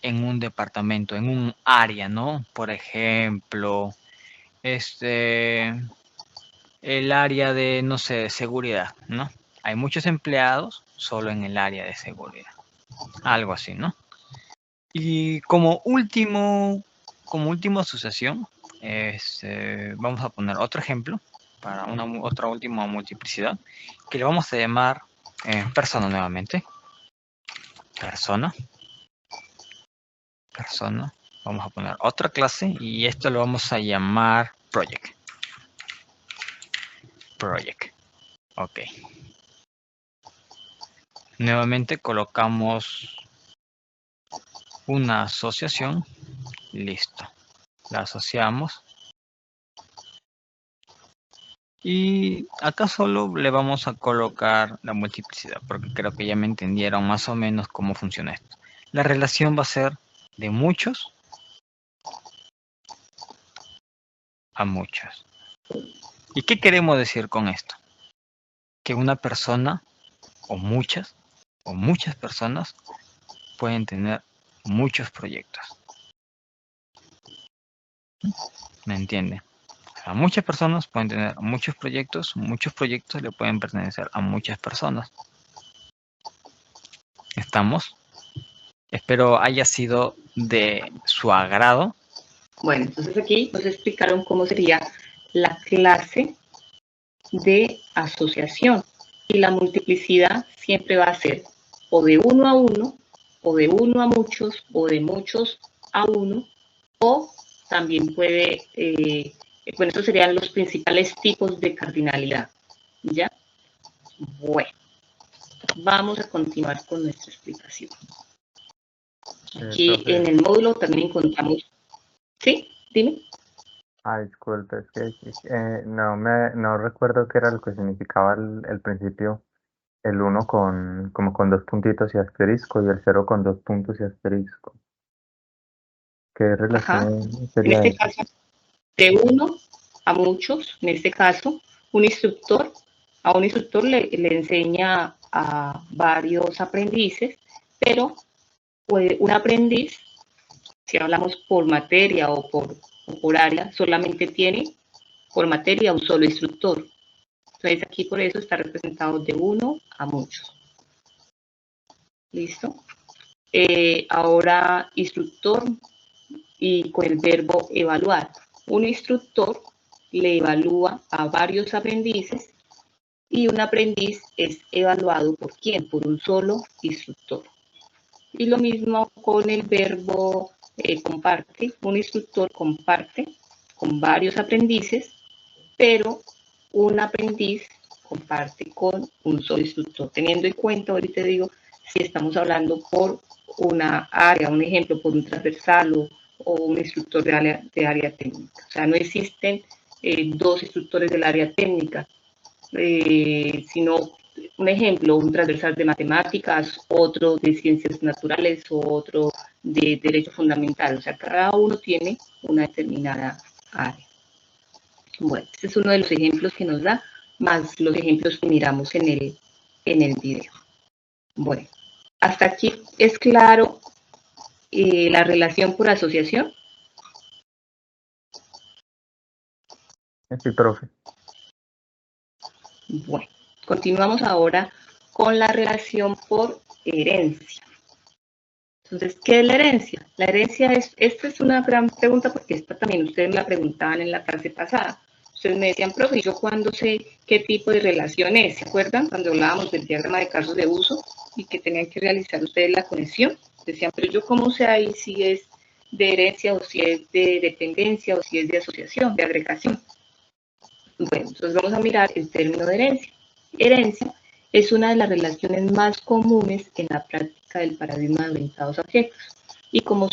en un departamento, en un área, ¿no? Por ejemplo, el área de, no sé, de seguridad, ¿no? Hay muchos empleados solo en el área de seguridad. Algo así, ¿no? Y como última asociación, vamos a poner otro ejemplo para otra última multiplicidad que le vamos a llamar persona nuevamente. Persona. Vamos a poner otra clase y esto lo vamos a llamar project. Ok. Nuevamente colocamos una asociación. Listo. La asociamos. Y acá solo le vamos a colocar la multiplicidad, porque creo que ya me entendieron más o menos cómo funciona esto. La relación va a ser de muchos a muchos. ¿Y qué queremos decir con esto? Que una persona o muchas personas pueden tener muchos proyectos. ¿Me entiende? O sea, muchas personas pueden tener muchos proyectos le pueden pertenecer a muchas personas. ¿Estamos? Espero haya sido de su agrado. Bueno, entonces aquí nos explicaron cómo sería la clase de asociación. Y la multiplicidad siempre va a ser o de 1 a 1, o de 1 a muchos, o de muchos a 1, o también puede, bueno, estos serían los principales tipos de cardinalidad. ¿Ya? Bueno, vamos a continuar con nuestra explicación. Aquí profe. en el módulo también encontramos, ¿sí? Dime. Disculpe, es que no recuerdo qué era lo que significaba el principio, el 1 como con 2 puntitos y asterisco y el 0 con 2 puntos y asterisco. ¿Qué relación En sería este eso? caso, de 1 a muchos, en este caso, a un instructor le enseña a varios aprendices, pero un aprendiz, si hablamos por materia o por área, solamente tiene por materia un solo instructor. Entonces aquí por eso está representado de 1 a muchos. ¿Listo? Ahora instructor y con el verbo evaluar. Un instructor le evalúa a varios aprendices y un aprendiz es evaluado ¿por quién? Por un solo instructor. Y lo mismo con el verbo comparte. Un instructor comparte con varios aprendices, pero un aprendiz comparte con un solo instructor. Teniendo en cuenta, ahorita digo, si estamos hablando por una área, un ejemplo, por un transversal o un instructor de área técnica. O sea, no existen dos instructores del área técnica, sino, un ejemplo, un transversal de matemáticas, otro de ciencias naturales o otro de derecho fundamental. O sea, cada uno tiene una determinada área. Bueno, este es uno de los ejemplos que nos da, más los ejemplos que miramos en el video. Bueno, hasta aquí es claro la relación por asociación. Sí, profe. Bueno, continuamos ahora con la relación por herencia. Entonces, ¿qué es la herencia? La herencia esta es una gran pregunta porque esta también ustedes me la preguntaban en la clase pasada. Ustedes me decían, profe, ¿yo cuándo sé qué tipo de relación es? ¿Se acuerdan cuando hablábamos del diagrama de casos de uso y que tenían que realizar ustedes la conexión? Decían, pero ¿yo cómo sé ahí si es de herencia o si es de dependencia o si es de asociación, de agregación? Bueno, entonces vamos a mirar el término de herencia. Herencia es una de las relaciones más comunes en la práctica del paradigma de orientados a objetos. Y como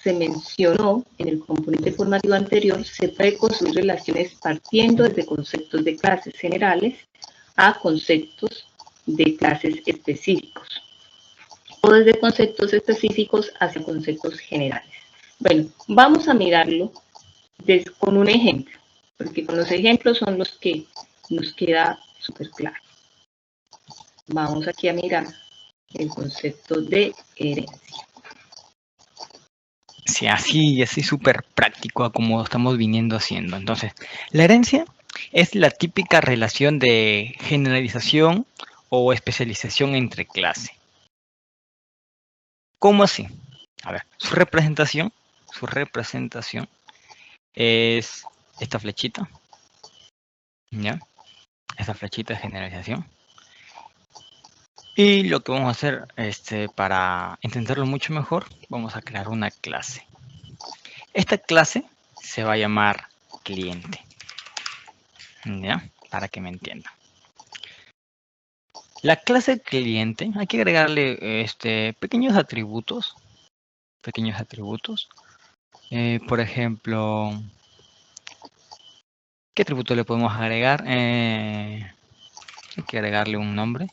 se mencionó en el componente formativo anterior, se puede construir relaciones partiendo desde conceptos de clases generales a conceptos de clases específicos, o desde conceptos específicos hacia conceptos generales. Bueno, vamos a mirarlo con un ejemplo, porque con los ejemplos son los que nos queda súper claro. Vamos aquí a mirar el concepto de herencia. Sí, así súper práctico a como estamos viniendo haciendo. Entonces, la herencia es la típica relación de generalización o especialización entre clase. ¿Cómo así? A ver, su representación es esta flechita, ¿ya? Esta flechita de generalización. Y lo que vamos a hacer, para entenderlo mucho mejor, vamos a crear una clase. Esta clase se va a llamar cliente, ¿ya? Para que me entiendan. La clase cliente, hay que agregarle pequeños atributos. Por ejemplo, ¿qué atributo le podemos agregar? Hay que agregarle un nombre.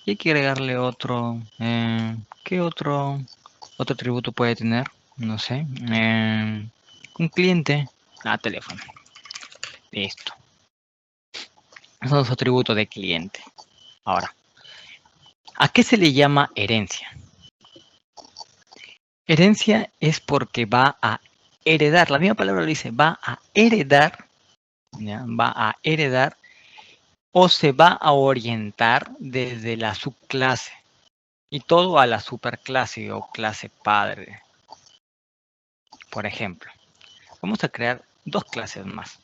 Y hay que agregarle otro. ¿Qué otro atributo puede tener? No sé. Un cliente. Teléfono. Listo. Esos son los atributos de cliente. Ahora, ¿A qué se le llama herencia? Herencia es porque va a heredar, la misma palabra lo dice, va a heredar, ¿ya? Va a heredar o se va a orientar desde la subclase y todo a la superclase o clase padre. Por ejemplo, vamos a crear dos clases más.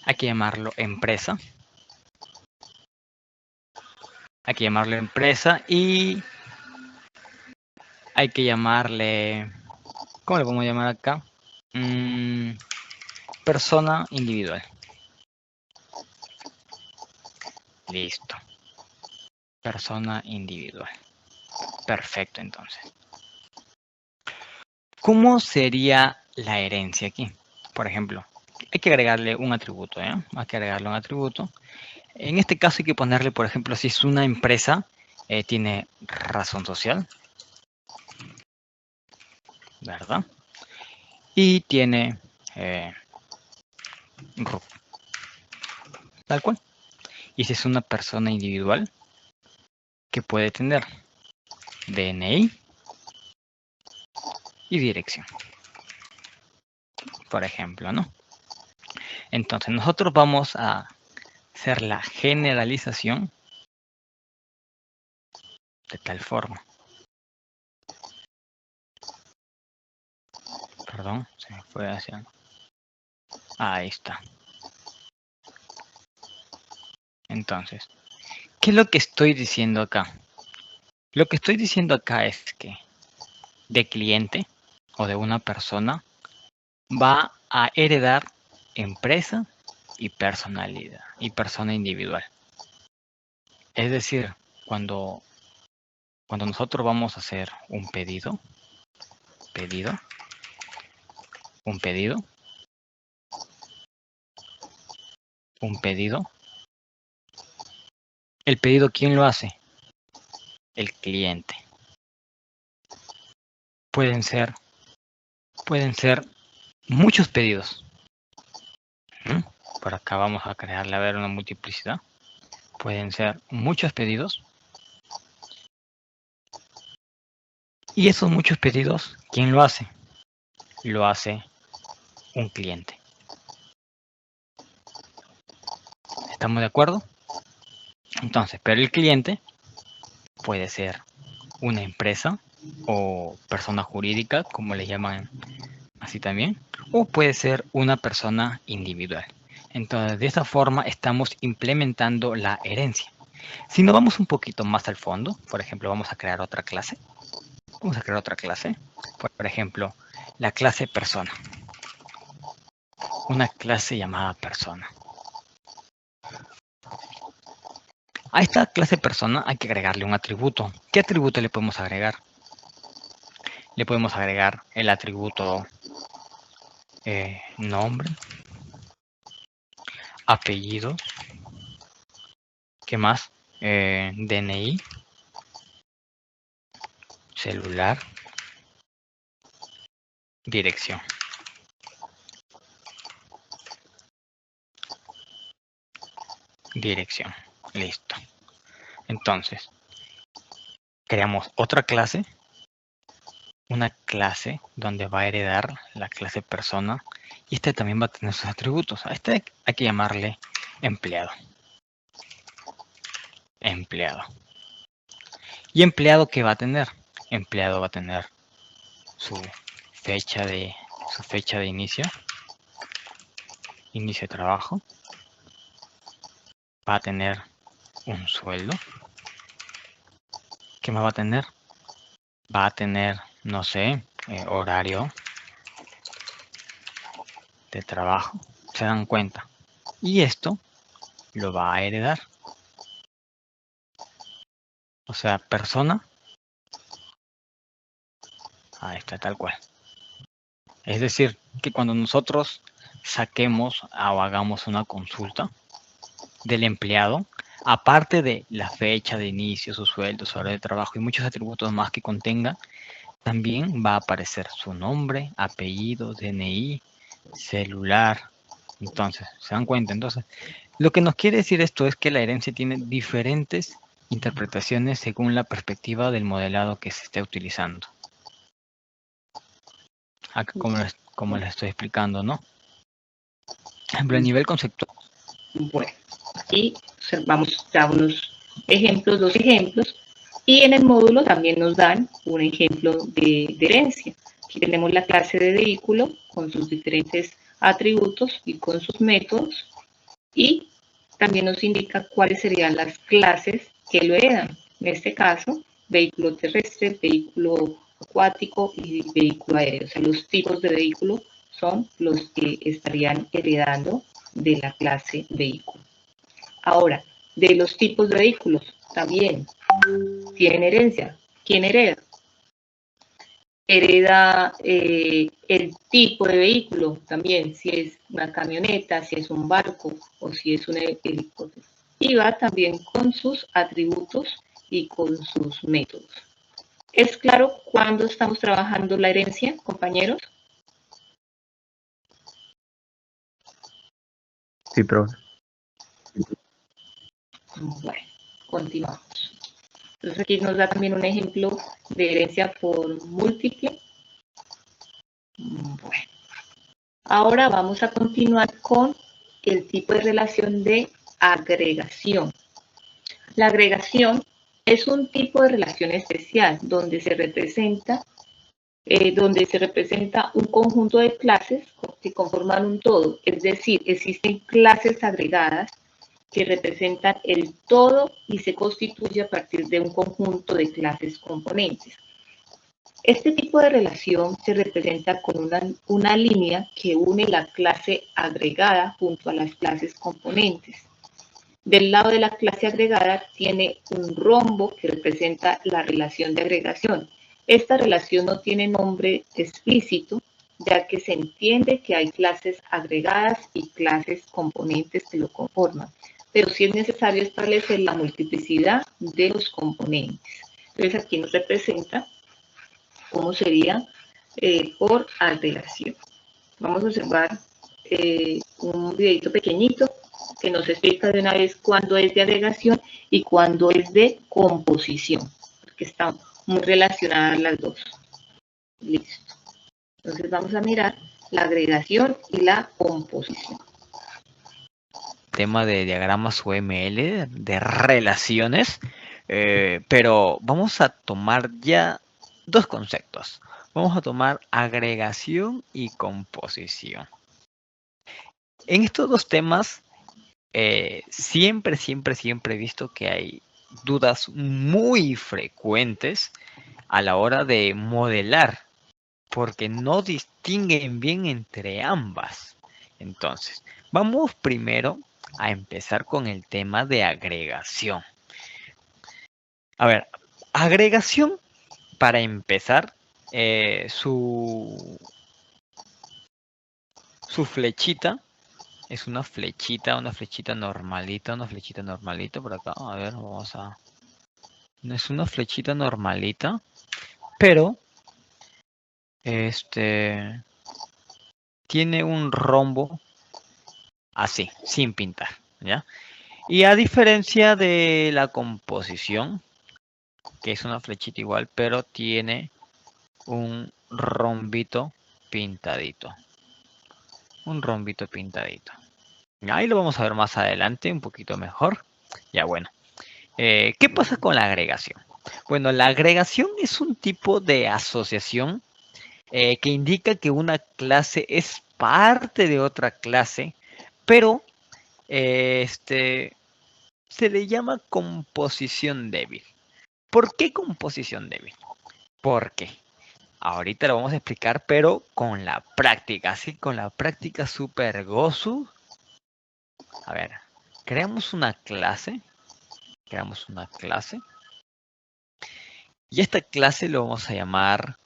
Hay que llamarlo empresa. Hay que llamarlo empresa y hay que llamarle, ¿cómo le podemos llamar acá? Persona individual. Listo. Persona individual. Perfecto, entonces. ¿Cómo sería la herencia aquí? Por ejemplo, hay que agregarle un atributo, ¿eh? Hay que agregarle un atributo. En este caso hay que ponerle, por ejemplo, si es una empresa, tiene razón social, ¿verdad? Y tiene RUT, tal cual. Y si es una persona individual, que puede tener DNI y dirección, por ejemplo, ¿no? Entonces nosotros vamos a hacer la generalización de tal forma. Perdón, se me fue hacia... Ahí está. Entonces, ¿qué es lo que estoy diciendo acá? Lo que estoy diciendo acá es que de cliente o de una persona va a heredar empresa y personalidad y persona individual. Es decir, cuando nosotros vamos a hacer un pedido, el pedido, ¿quién lo hace? El cliente. Pueden ser muchos pedidos. Por acá vamos a crearle, a ver, una multiplicidad. Pueden ser muchos pedidos. Y esos muchos pedidos, ¿quién lo hace? Lo hace un cliente. ¿Estamos de acuerdo? Entonces, pero el cliente puede ser una empresa o persona jurídica, como le llaman así también, o puede ser una persona individual. Entonces, de esta forma estamos implementando la herencia. Si nos vamos un poquito más al fondo, por ejemplo, vamos a crear otra clase. Vamos a crear otra clase. Por ejemplo, la clase persona. Una clase llamada persona. A esta clase persona hay que agregarle un atributo. ¿Qué atributo le podemos agregar? Le podemos agregar el atributo nombre, apellido, ¿qué más? DNI, celular, dirección. Dirección. Listo. Entonces, creamos otra clase. Una clase donde va a heredar la clase persona. Y este también va a tener sus atributos. A este hay que llamarle empleado. Empleado. ¿Y empleado qué va a tener? Empleado va a tener su fecha de inicio. Inicio de trabajo. Va a tener un sueldo. ¿Qué más va a tener? Va a tener, no sé, horario de trabajo. ¿Se dan cuenta? Y esto lo va a heredar. O sea, persona. Ahí está, tal cual. Es decir, que cuando nosotros saquemos o hagamos una consulta del empleado, aparte de la fecha de inicio, su sueldo, su hora de trabajo y muchos atributos más que contenga, también va a aparecer su nombre, apellido, DNI, celular. Entonces, ¿se dan cuenta? Entonces, lo que nos quiere decir esto es que la herencia tiene diferentes interpretaciones según la perspectiva del modelado que se esté utilizando. Acá como les estoy explicando, ¿no? Por ejemplo, a nivel conceptual. Bueno, aquí observamos ya unos ejemplos, dos ejemplos, y en el módulo también nos dan un ejemplo de herencia. Aquí tenemos la clase de vehículo con sus diferentes atributos y con sus métodos, y también nos indica cuáles serían las clases que lo heredan. En este caso, vehículo terrestre, vehículo acuático y vehículo aéreo. O sea, los tipos de vehículo son los que estarían heredando de la clase vehículo. Ahora, de los tipos de vehículos también tienen herencia. ¿Quién hereda? Hereda el tipo de vehículo también, si es una camioneta, si es un barco o si es un helicóptero. Y va también con sus atributos y con sus métodos. ¿Es claro cuándo estamos trabajando la herencia, compañeros? Sí, profe. Bueno, continuamos. Entonces aquí nos da también un ejemplo de herencia por múltiple. Bueno, ahora vamos a continuar con el tipo de relación de agregación. La agregación es un tipo de relación especial donde se representa un conjunto de clases que conforman un todo. Es decir, existen clases agregadas que representan el todo y se constituye a partir de un conjunto de clases componentes. Este tipo de relación se representa con una línea que une la clase agregada junto a las clases componentes. Del lado de la clase agregada tiene un rombo que representa la relación de agregación. Esta relación no tiene nombre explícito, ya que se entiende que hay clases agregadas y clases componentes que lo conforman, pero sí es necesario establecer la multiplicidad de los componentes. Entonces aquí nos representa cómo sería por agregación. Vamos a observar un videito pequeñito que nos explica de una vez cuándo es de agregación y cuándo es de composición, porque están muy relacionadas las dos. Listo. Entonces vamos a mirar la agregación y la composición. Tema de diagramas UML, de relaciones, pero vamos a tomar ya dos conceptos. Vamos a tomar agregación y composición. En estos dos temas, siempre he visto que hay dudas muy frecuentes a la hora de modelar, porque no distinguen bien entre ambas. Entonces, vamos primero a empezar con el tema de agregación. A ver, agregación, para empezar, su flechita es una flechita normalita, por acá. A ver, no es una flechita normalita, pero tiene un rombo así, sin pintar, ¿ya? Y a diferencia de la composición, que es una flechita igual, pero tiene un rombito pintadito. Un rombito pintadito. Ahí lo vamos a ver más adelante, un poquito mejor. Ya bueno. ¿Qué pasa con la agregación? Bueno, la agregación es un tipo de asociación que indica que una clase es parte de otra clase, pero se le llama composición débil. ¿Por qué composición débil? Porque ahorita lo vamos a explicar, pero con la práctica, así con la práctica super gozo. A ver, creamos una clase. Y esta clase lo vamos a llamar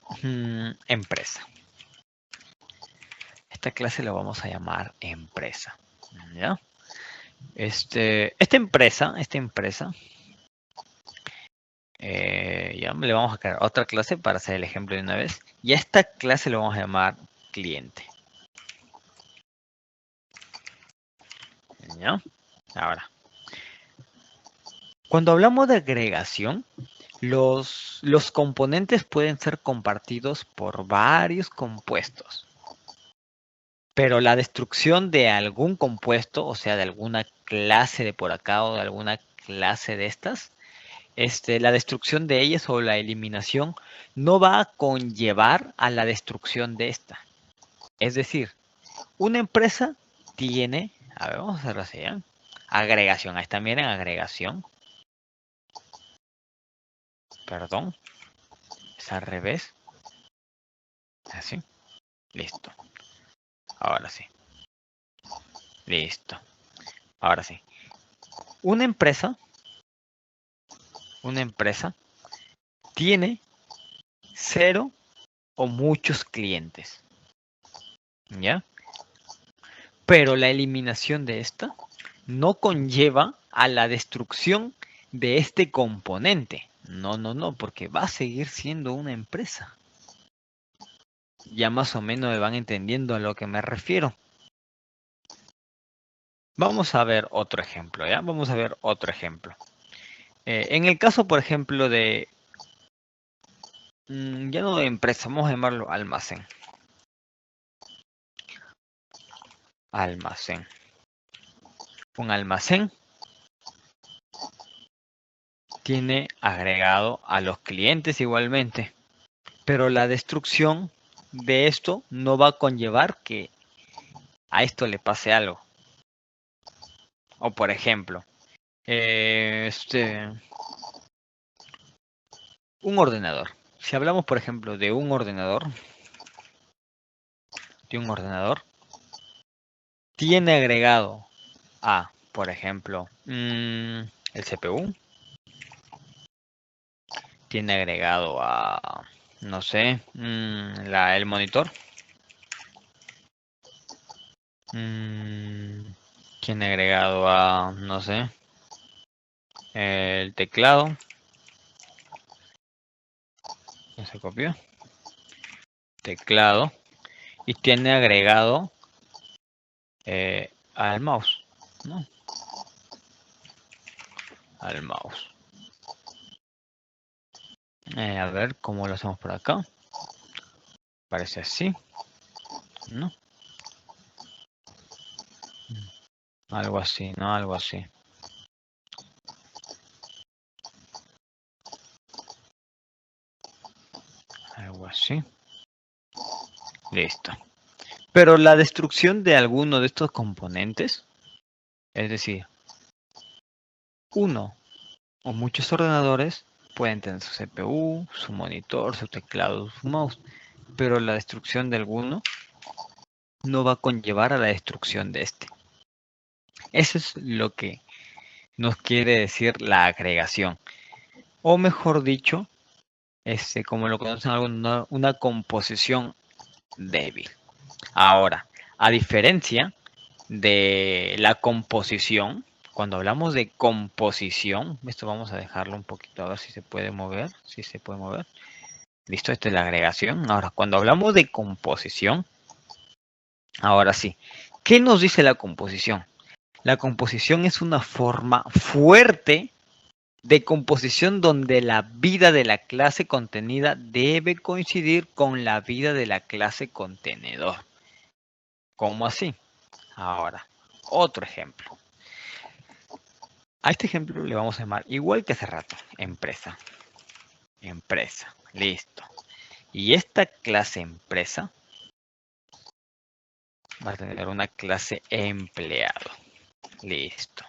empresa. Esta clase lo vamos a llamar empresa. ¿Ya? Esta empresa, ya le vamos a crear otra clase para hacer el ejemplo de una vez. Y a esta clase lo vamos a llamar cliente. ¿Ya? Ahora, Cuando hablamos de agregación, los componentes pueden ser compartidos por varios compuestos. Pero la destrucción de algún compuesto, o sea, de alguna clase de por acá o de alguna clase de estas, la destrucción de ellas o la eliminación no va a conllevar a la destrucción de esta. Es decir, una empresa tiene, a ver, vamos a hacerlo así, ¿eh? Agregación, ahí está, miren, agregación. Perdón, es al revés. Así, listo. Ahora sí. Listo. Ahora sí. Una empresa tiene 0 o muchos clientes. ¿Ya? Pero la eliminación de esta no conlleva a la destrucción de este componente. No, porque va a seguir siendo una empresa. Ya más o menos me van entendiendo a lo que me refiero. Vamos a ver otro ejemplo, ¿ya? Vamos a ver otro ejemplo. En el caso, por ejemplo, de... ya no de empresa, vamos a llamarlo almacén. Almacén. Un almacén tiene agregado a los clientes igualmente. Pero la destrucción de esto no va a conllevar que a esto le pase algo. O por ejemplo, un ordenador. Si hablamos, por ejemplo, de un ordenador, tiene agregado a, por ejemplo, el CPU, tiene agregado a, no sé, el monitor, tiene agregado a, no sé, el teclado. Ya se copió. Teclado. Y tiene agregado al mouse, ¿no? Al mouse. A ver cómo lo hacemos por acá. Parece así, ¿no? Algo así, ¿no? Algo así. Algo así. Listo. Pero la destrucción de alguno de estos componentes, es decir, uno o muchos ordenadores pueden tener su CPU, su monitor, su teclado, su mouse, pero la destrucción de alguno no va a conllevar a la destrucción de este. Eso es lo que nos quiere decir la agregación. O mejor dicho, como lo conocen algunos, una composición débil. Ahora, a diferencia de la composición, cuando hablamos de composición, esto vamos a dejarlo un poquito a ver si se puede mover, Listo, esta es la agregación. Ahora, cuando hablamos de composición, ahora sí, ¿qué nos dice la composición? La composición es una forma fuerte de composición donde la vida de la clase contenida debe coincidir con la vida de la clase contenedor. ¿Cómo así? Ahora, otro ejemplo. A este ejemplo le vamos a llamar, igual que hace rato, empresa. Empresa, listo. Y esta clase empresa va a tener una clase empleado. Listo.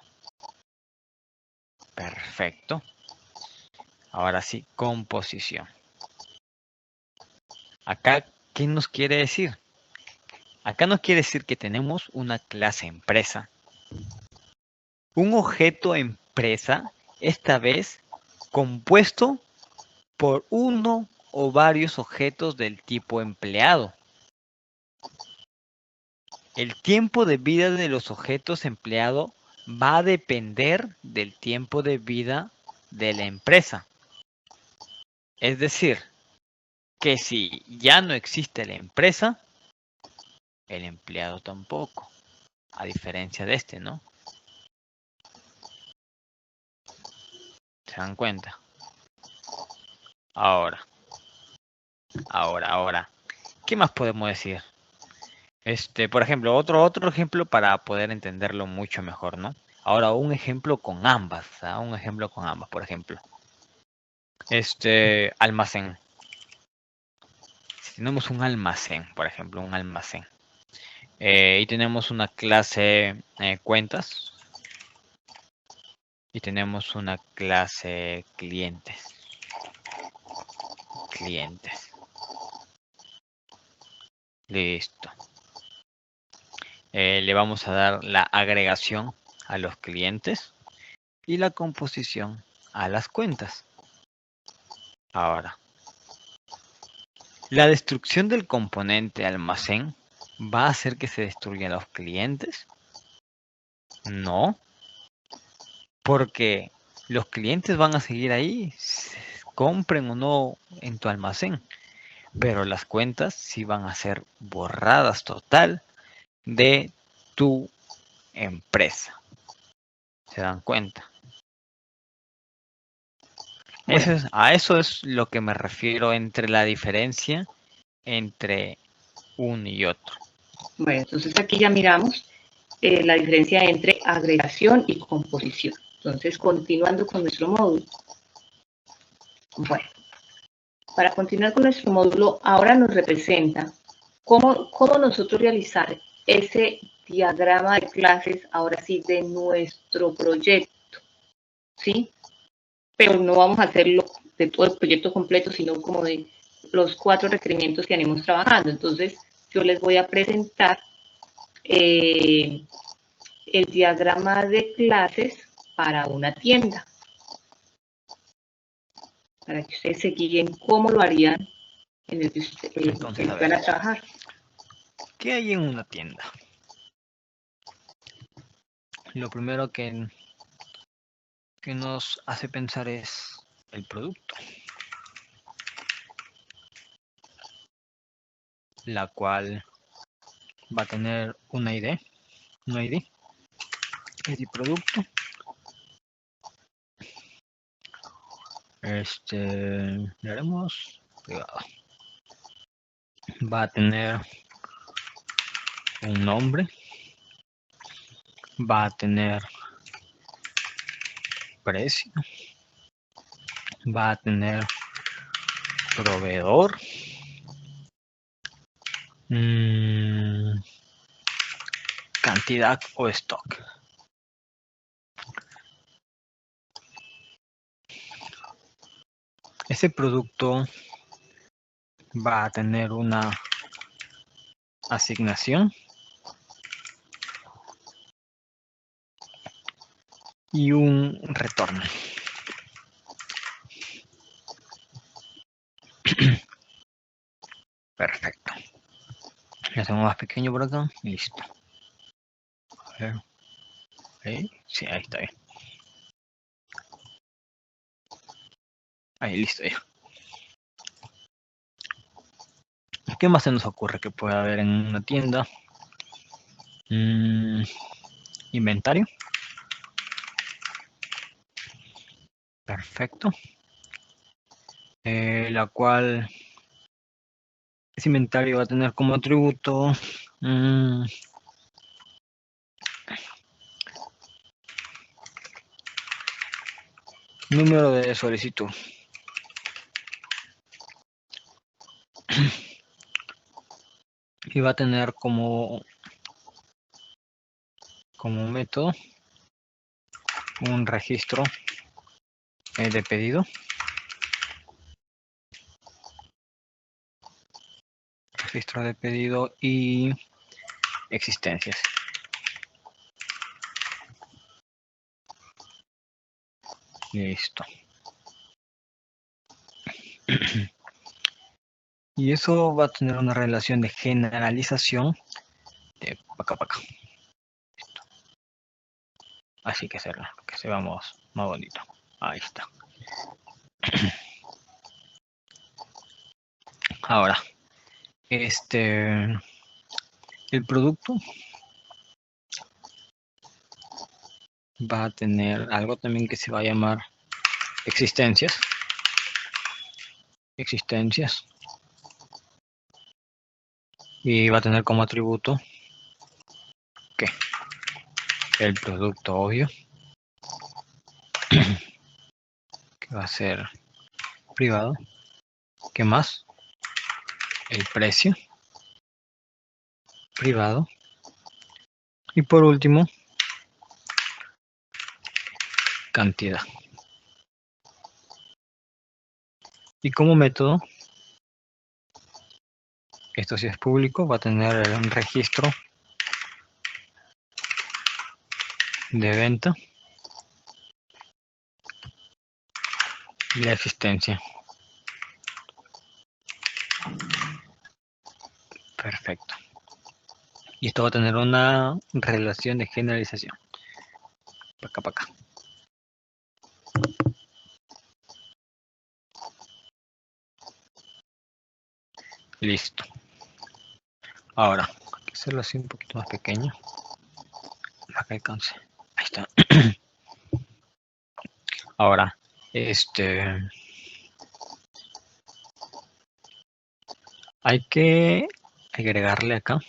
Perfecto. Ahora sí, composición. Acá, ¿qué nos quiere decir? Acá nos quiere decir que tenemos una clase empresa. Un objeto empresa, esta vez compuesto por uno o varios objetos del tipo empleado. El tiempo de vida de los objetos empleados va a depender del tiempo de vida de la empresa. Es decir, que si ya no existe la empresa, el empleado tampoco. A diferencia de este, ¿no? ¿Se dan cuenta? Ahora. ¿Qué más podemos decir? Por ejemplo, otro ejemplo para poder entenderlo mucho mejor, ¿no? Ahora un ejemplo con ambas, ¿ah? Un ejemplo con ambas, por ejemplo. Almacén. Si tenemos un almacén, por ejemplo, un almacén. Y tenemos una clase cuentas. Y tenemos una clase clientes. Listo. Le vamos a dar la agregación a los clientes y la composición a las cuentas. Ahora, la destrucción del componente almacén va a hacer que se destruyan los clientes. No, porque los clientes van a seguir ahí, compren o no en tu almacén, pero las cuentas sí van a ser borradas total de tu empresa. ¿Se dan cuenta? Bueno, A eso es lo que me refiero entre la diferencia entre uno y otro. bueno, entonces aquí ya miramos la diferencia entre agregación y composición. Entonces, continuando con nuestro módulo. Bueno, para continuar con nuestro módulo, ahora nos representa cómo nosotros realizar ese diagrama de clases, ahora sí, de nuestro proyecto, ¿sí? Pero no vamos a hacerlo de todo el proyecto completo, sino como de los 4 requerimientos que haremos trabajando. Entonces, yo les voy a presentar el diagrama de clases para una tienda, para que ustedes se guíen cómo lo harían en el que Entonces, a van ver, a trabajar. ¿qué hay en una tienda? Lo primero que nos hace pensar es el producto, la cual va a tener una ID producto. Le haremos privado. Va a tener un nombre, va a tener precio, va a tener proveedor, cantidad o stock. Ese producto va a tener una asignación y un retorno. Perfecto. Le hacemos más pequeño por acá y listo. A ver. Ahí, sí, ahí está bien. Ahí, listo ya. ¿Qué más se nos ocurre que pueda haber en una tienda? Inventario. Perfecto. La cual ese inventario va a tener como atributo número de solicitud. Y va a tener como método un registro de pedido. Registro de pedido y existencias. Listo. Y eso va a tener una relación de generalización de acá para acá. Listo. Así que hacerlo, que se vea más bonito. Ahí está. Ahora, el producto va a tener algo también que se va a llamar existencias. Y va a tener como atributo ¿qué? El producto, obvio, que va a ser privado. ¿Qué más? El precio, privado. Y por último, cantidad. Y como método, esto sí es público, va a tener un registro de venta y la existencia. Perfecto. Y esto va a tener una relación de generalización. Para acá, para acá. Listo. Ahora, hay que hacerlo así un poquito más pequeño. Para que alcance. Ahí está. Ahora, hay que agregarle acá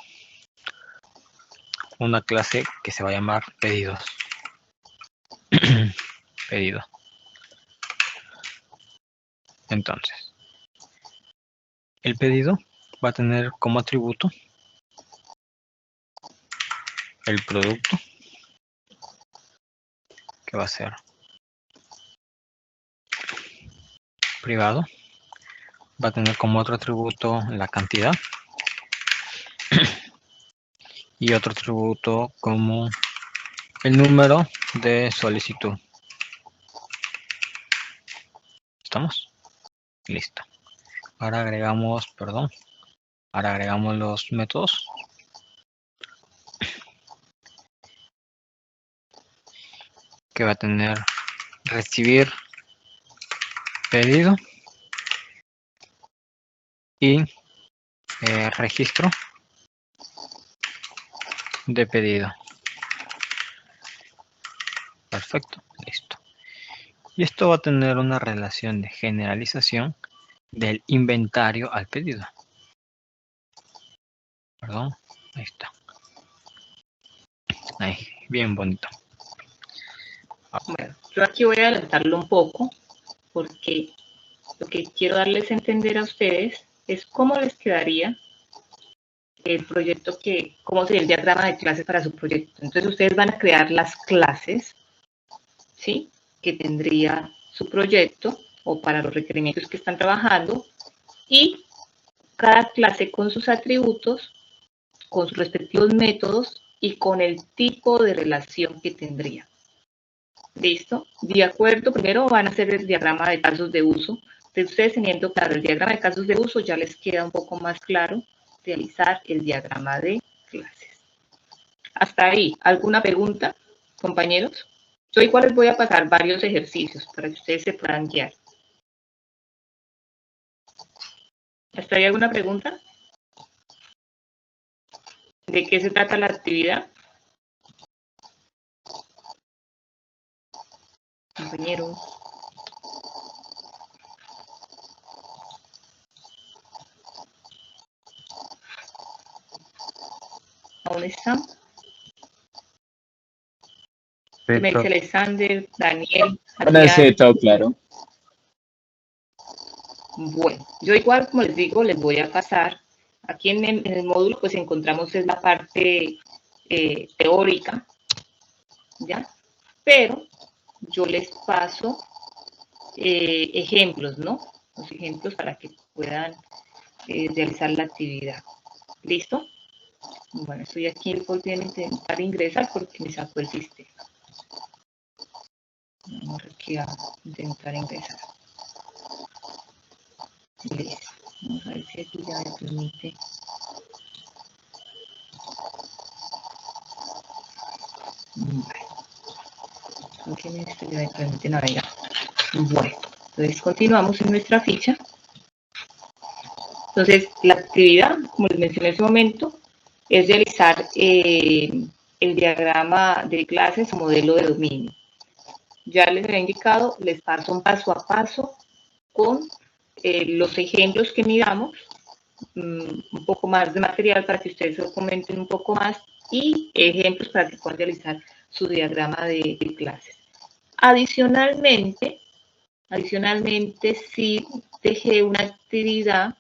una clase que se va a llamar pedidos. Pedido. Entonces, el pedido va a tener como atributo el producto, que va a ser privado. Va a tener como otro atributo la cantidad y otro atributo como el número de solicitud. ¿Estamos? Listo. Ahora agregamos los métodos. Que va a tener recibir pedido y registro de pedido. Perfecto, listo. Y esto va a tener una relación de generalización del inventario al pedido. Perdón, ahí está. Ahí, bien bonito. Bueno, yo aquí voy a adelantarlo un poco porque lo que quiero darles a entender a ustedes es cómo les quedaría el proyecto, cómo sería el diagrama de clase para su proyecto. Entonces ustedes van a crear las clases, ¿sí?, que tendría su proyecto o para los requerimientos que están trabajando, y cada clase con sus atributos, con sus respectivos métodos y con el tipo de relación que tendría. ¿Listo? De acuerdo, primero van a hacer el diagrama de casos de uso. De ustedes teniendo claro el diagrama de casos de uso, ya les queda un poco más claro realizar el diagrama de clases. Hasta ahí, ¿alguna pregunta, compañeros? Yo igual les voy a pasar varios ejercicios para que ustedes se puedan guiar. ¿Hasta ahí alguna pregunta? ¿De qué se trata la actividad? Compañeros. ¿Dónde están? Me dice Alexander, Daniel, Sí, todo claro. Bueno, yo igual, como les digo, les voy a pasar. Aquí en el módulo pues encontramos es la parte teórica, ¿ya? Pero yo les paso ejemplos, ¿no? Los ejemplos para que puedan realizar la actividad. ¿Listo? Bueno, estoy aquí volviendo a intentar ingresar porque me sacó el sistema. Vamos aquí a intentar ingresar. Listo. Vamos a ver si aquí ya me permite. Aquí en este ya me permite navegar. Bueno, entonces continuamos en nuestra ficha. Entonces, la actividad, como les mencioné en ese momento, es realizar el diagrama de clases o modelo de dominio. ya les he indicado, les paso un paso a paso con los ejemplos que miramos, un poco más de material para que ustedes lo comenten un poco más y ejemplos para que puedan realizar su diagrama de clases. Adicionalmente, sí dejé una actividad,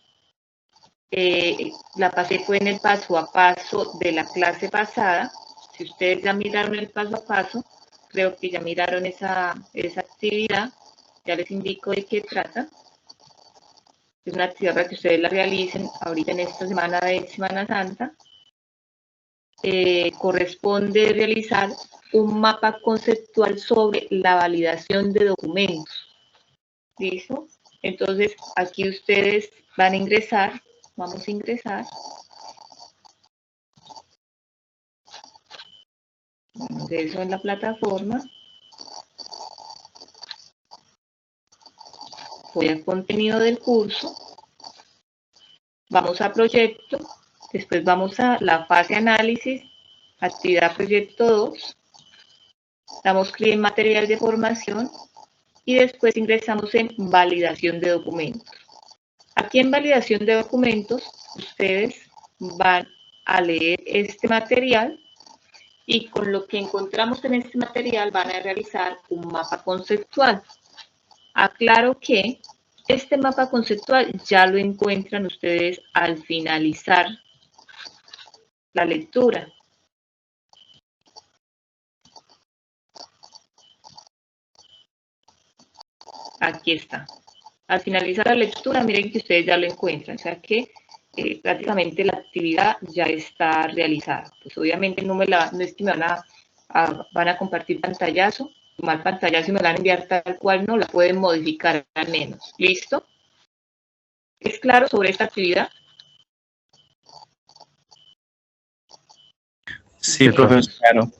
la pasé fue en el paso a paso de la clase pasada. Si ustedes ya miraron el paso a paso, creo que ya miraron esa actividad, ya les indico de qué trata. Es una actividad para que ustedes la realicen ahorita en esta semana de Semana Santa. Corresponde realizar un mapa conceptual sobre la validación de documentos. ¿Listo? Entonces, aquí ustedes van a ingresar, vamos a ingresar. Ingreso en la plataforma. Voy al contenido del curso. Vamos a proyecto. Después vamos a la fase análisis, actividad proyecto 2. Damos clic en material de formación. Y después ingresamos en validación de documentos. Aquí en validación de documentos, ustedes van a leer este material y con lo que encontramos en este material van a realizar un mapa conceptual. Aclaro que este mapa conceptual ya lo encuentran ustedes al finalizar la lectura. Aquí está. Al finalizar la lectura, miren que ustedes ya lo encuentran, o sea que prácticamente la actividad ya está realizada. Pues obviamente no es que me van a compartir pantallazo, tomar pantallazo y me la van a enviar tal cual, no, la pueden modificar al menos. ¿Listo? ¿Es claro sobre esta actividad? Sí, profesor, claro.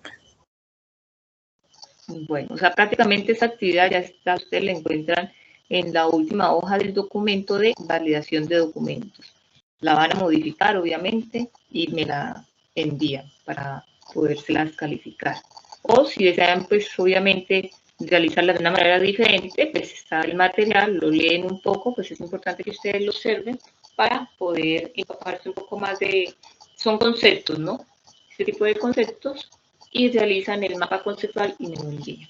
Bueno, o sea, prácticamente esta actividad ya está, ustedes la encuentran en la última hoja del documento de validación de documentos. La van a modificar, obviamente, y me la envían para podérselas calificar. O si desean, pues, obviamente, realizarla de una manera diferente, pues está el material, lo leen un poco, pues es importante que ustedes lo observen para poder empaparse un poco más de... Son conceptos, ¿no? Este tipo de conceptos, y realizan el mapa conceptual y me lo envían.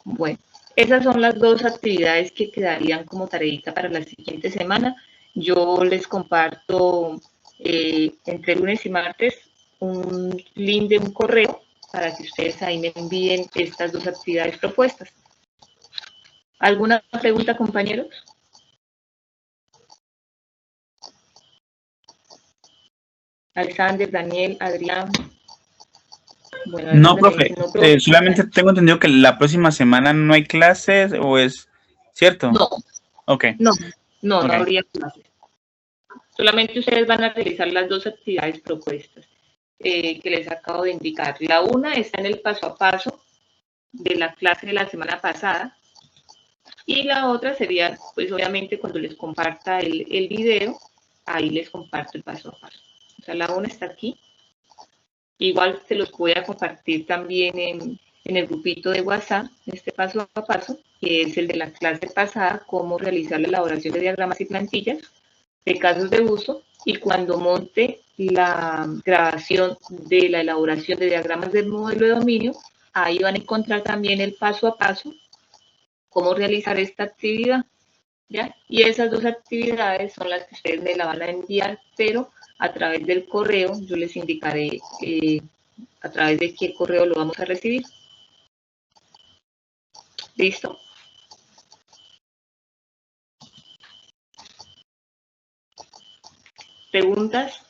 Bueno, esas son las dos actividades que quedarían como tareita para la siguiente semana. Yo les comparto entre lunes y martes un link de un correo para que ustedes ahí me envíen estas dos actividades propuestas. ¿Alguna pregunta, compañeros? Alexander, Daniel, Adrián. Bueno, No, profe, solamente tengo entendido que la próxima semana no hay clases, ¿o es cierto? No. Ok. No Okay. habría clases. Solamente ustedes van a realizar las dos actividades propuestas que les acabo de indicar. La una está en el paso a paso de la clase de la semana pasada y la otra sería, pues obviamente cuando les comparta el video, ahí les comparto el paso a paso. O sea, la una está aquí. Igual se los voy a compartir también en el grupito de WhatsApp, este paso a paso, que es el de la clase pasada, cómo realizar la elaboración de diagramas y plantillas de casos de uso, y cuando monte la grabación de la elaboración de diagramas del modelo de dominio, ahí van a encontrar también el paso a paso, cómo realizar esta actividad, ¿ya? Y esas dos actividades son las que ustedes me la van a enviar, pero a través del correo, yo les indicaré a través de qué correo lo vamos a recibir. ¿Listo? ¿Preguntas?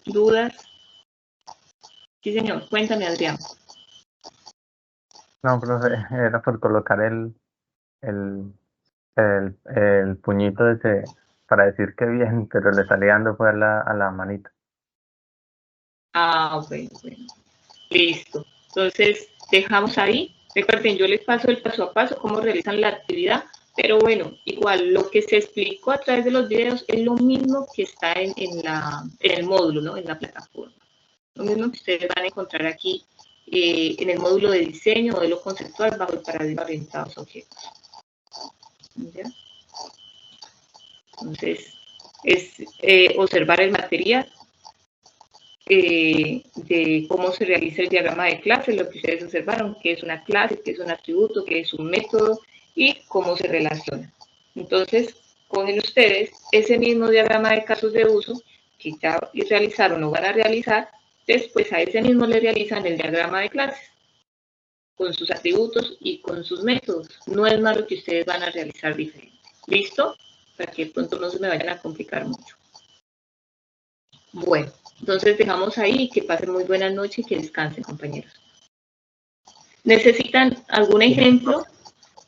¿Dudas? Sí, señor. Cuéntame, Adrián. No, profe, era por colocar el puñito ese para decir que bien, pero le salía dando fue a la manita. Ah, bueno. Listo. Entonces, dejamos ahí. Recuerden, yo les paso el paso a paso, cómo realizan la actividad, pero bueno, igual lo que se explicó a través de los videos es lo mismo que está en el módulo, ¿no? En la plataforma. Lo mismo que ustedes van a encontrar aquí en el módulo de diseño, modelo conceptual bajo el paradigma orientado a objetos. ¿Ya? Entonces, es observar el material, de cómo se realiza el diagrama de clase, lo que ustedes observaron, qué es una clase, qué es un atributo, qué es un método y cómo se relaciona. Entonces, cogen ustedes ese mismo diagrama de casos de uso que ya realizaron o van a realizar, después a ese mismo le realizan el diagrama de clases con sus atributos y con sus métodos. No es malo que ustedes van a realizar diferente. ¿Listo? Para que de pronto no se me vayan a complicar mucho. Bueno, entonces dejamos ahí, que pasen muy buenas noches y que descansen, compañeros. ¿Necesitan algún ejemplo?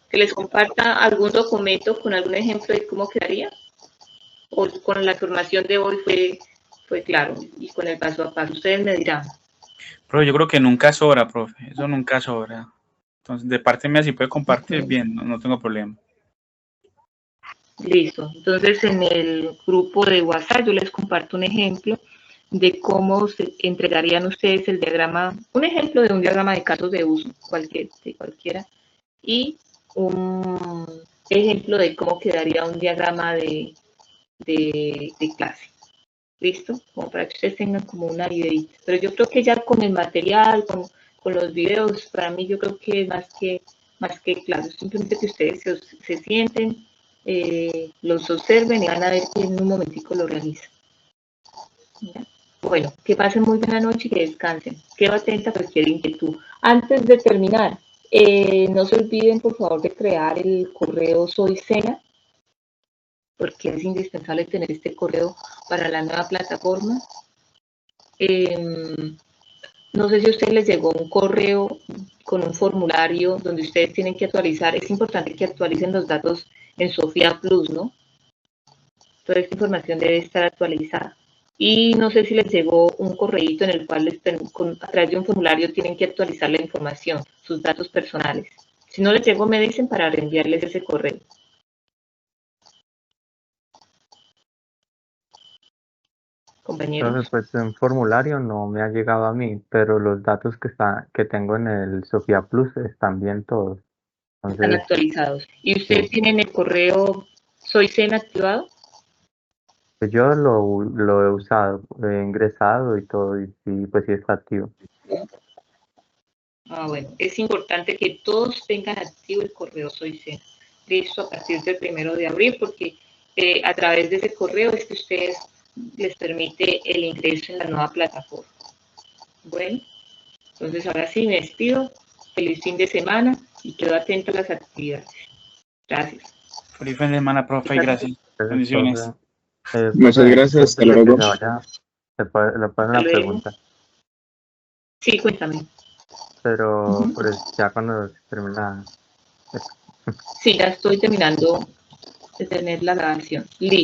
¿Que les comparta algún documento con algún ejemplo de cómo quedaría? ¿O con la información de hoy fue claro? Y con el paso a paso, ustedes me dirán. Pero yo creo que nunca sobra, profe. Eso nunca sobra. Entonces, de parte mía, si puede compartir, bien, no tengo problema. Listo. Entonces, en el grupo de WhatsApp yo les comparto un ejemplo de cómo se entregarían ustedes el diagrama, un ejemplo de un diagrama de casos de uso, cualquiera, y un ejemplo de cómo quedaría un diagrama de clase. ¿Listo? Como para que ustedes tengan como una idea. Pero yo creo que ya con el material, con los videos, para mí yo creo que es más que claro. Simplemente que ustedes se sienten, los observen y van a ver que en un momentico lo realizan. ¿Ya? Bueno, que pasen muy buena noche y que descansen. Quedo atenta a cualquier inquietud. Antes de terminar, no se olviden por favor de crear el correo Soy Sena, porque es indispensable tener este correo para la nueva plataforma. No sé si a ustedes les llegó un correo con un formulario donde ustedes tienen que actualizar. Es importante que actualicen los datos en Sofía Plus, ¿no? Toda esta información debe estar actualizada. Y no sé si les llegó un correíto en el cual a través de un formulario tienen que actualizar la información, sus datos personales. Si no les llegó, me dicen para reenviarles ese correo. Compañeros. Entonces, pues un formulario no me ha llegado a mí, pero los datos que tengo en el Sofía Plus están bien todos. Están Entonces, actualizados. ¿Y ustedes sí. tienen el correo Soy Sena activado? Pues yo lo he usado, he ingresado y todo, y sí, pues sí está activo. Ah, bueno, es importante que todos tengan activo el correo Soy Sena. Listo, a partir del 1 de abril, porque a través de ese correo es que ustedes les permite el ingreso en la nueva plataforma. Bueno, entonces ahora sí me despido. Feliz fin de semana y quedo atento a las actividades. Gracias. Feliz fin de semana, profe, y gracias. Entonces, Bendiciones. Muchas profe, gracias, hasta antes de que luego. se vaya, le puedo Hasta una luego. pregunta, Sí, cuéntame. pero pues ya cuando se termina. Sí, ya estoy terminando de tener la grabación. Listo.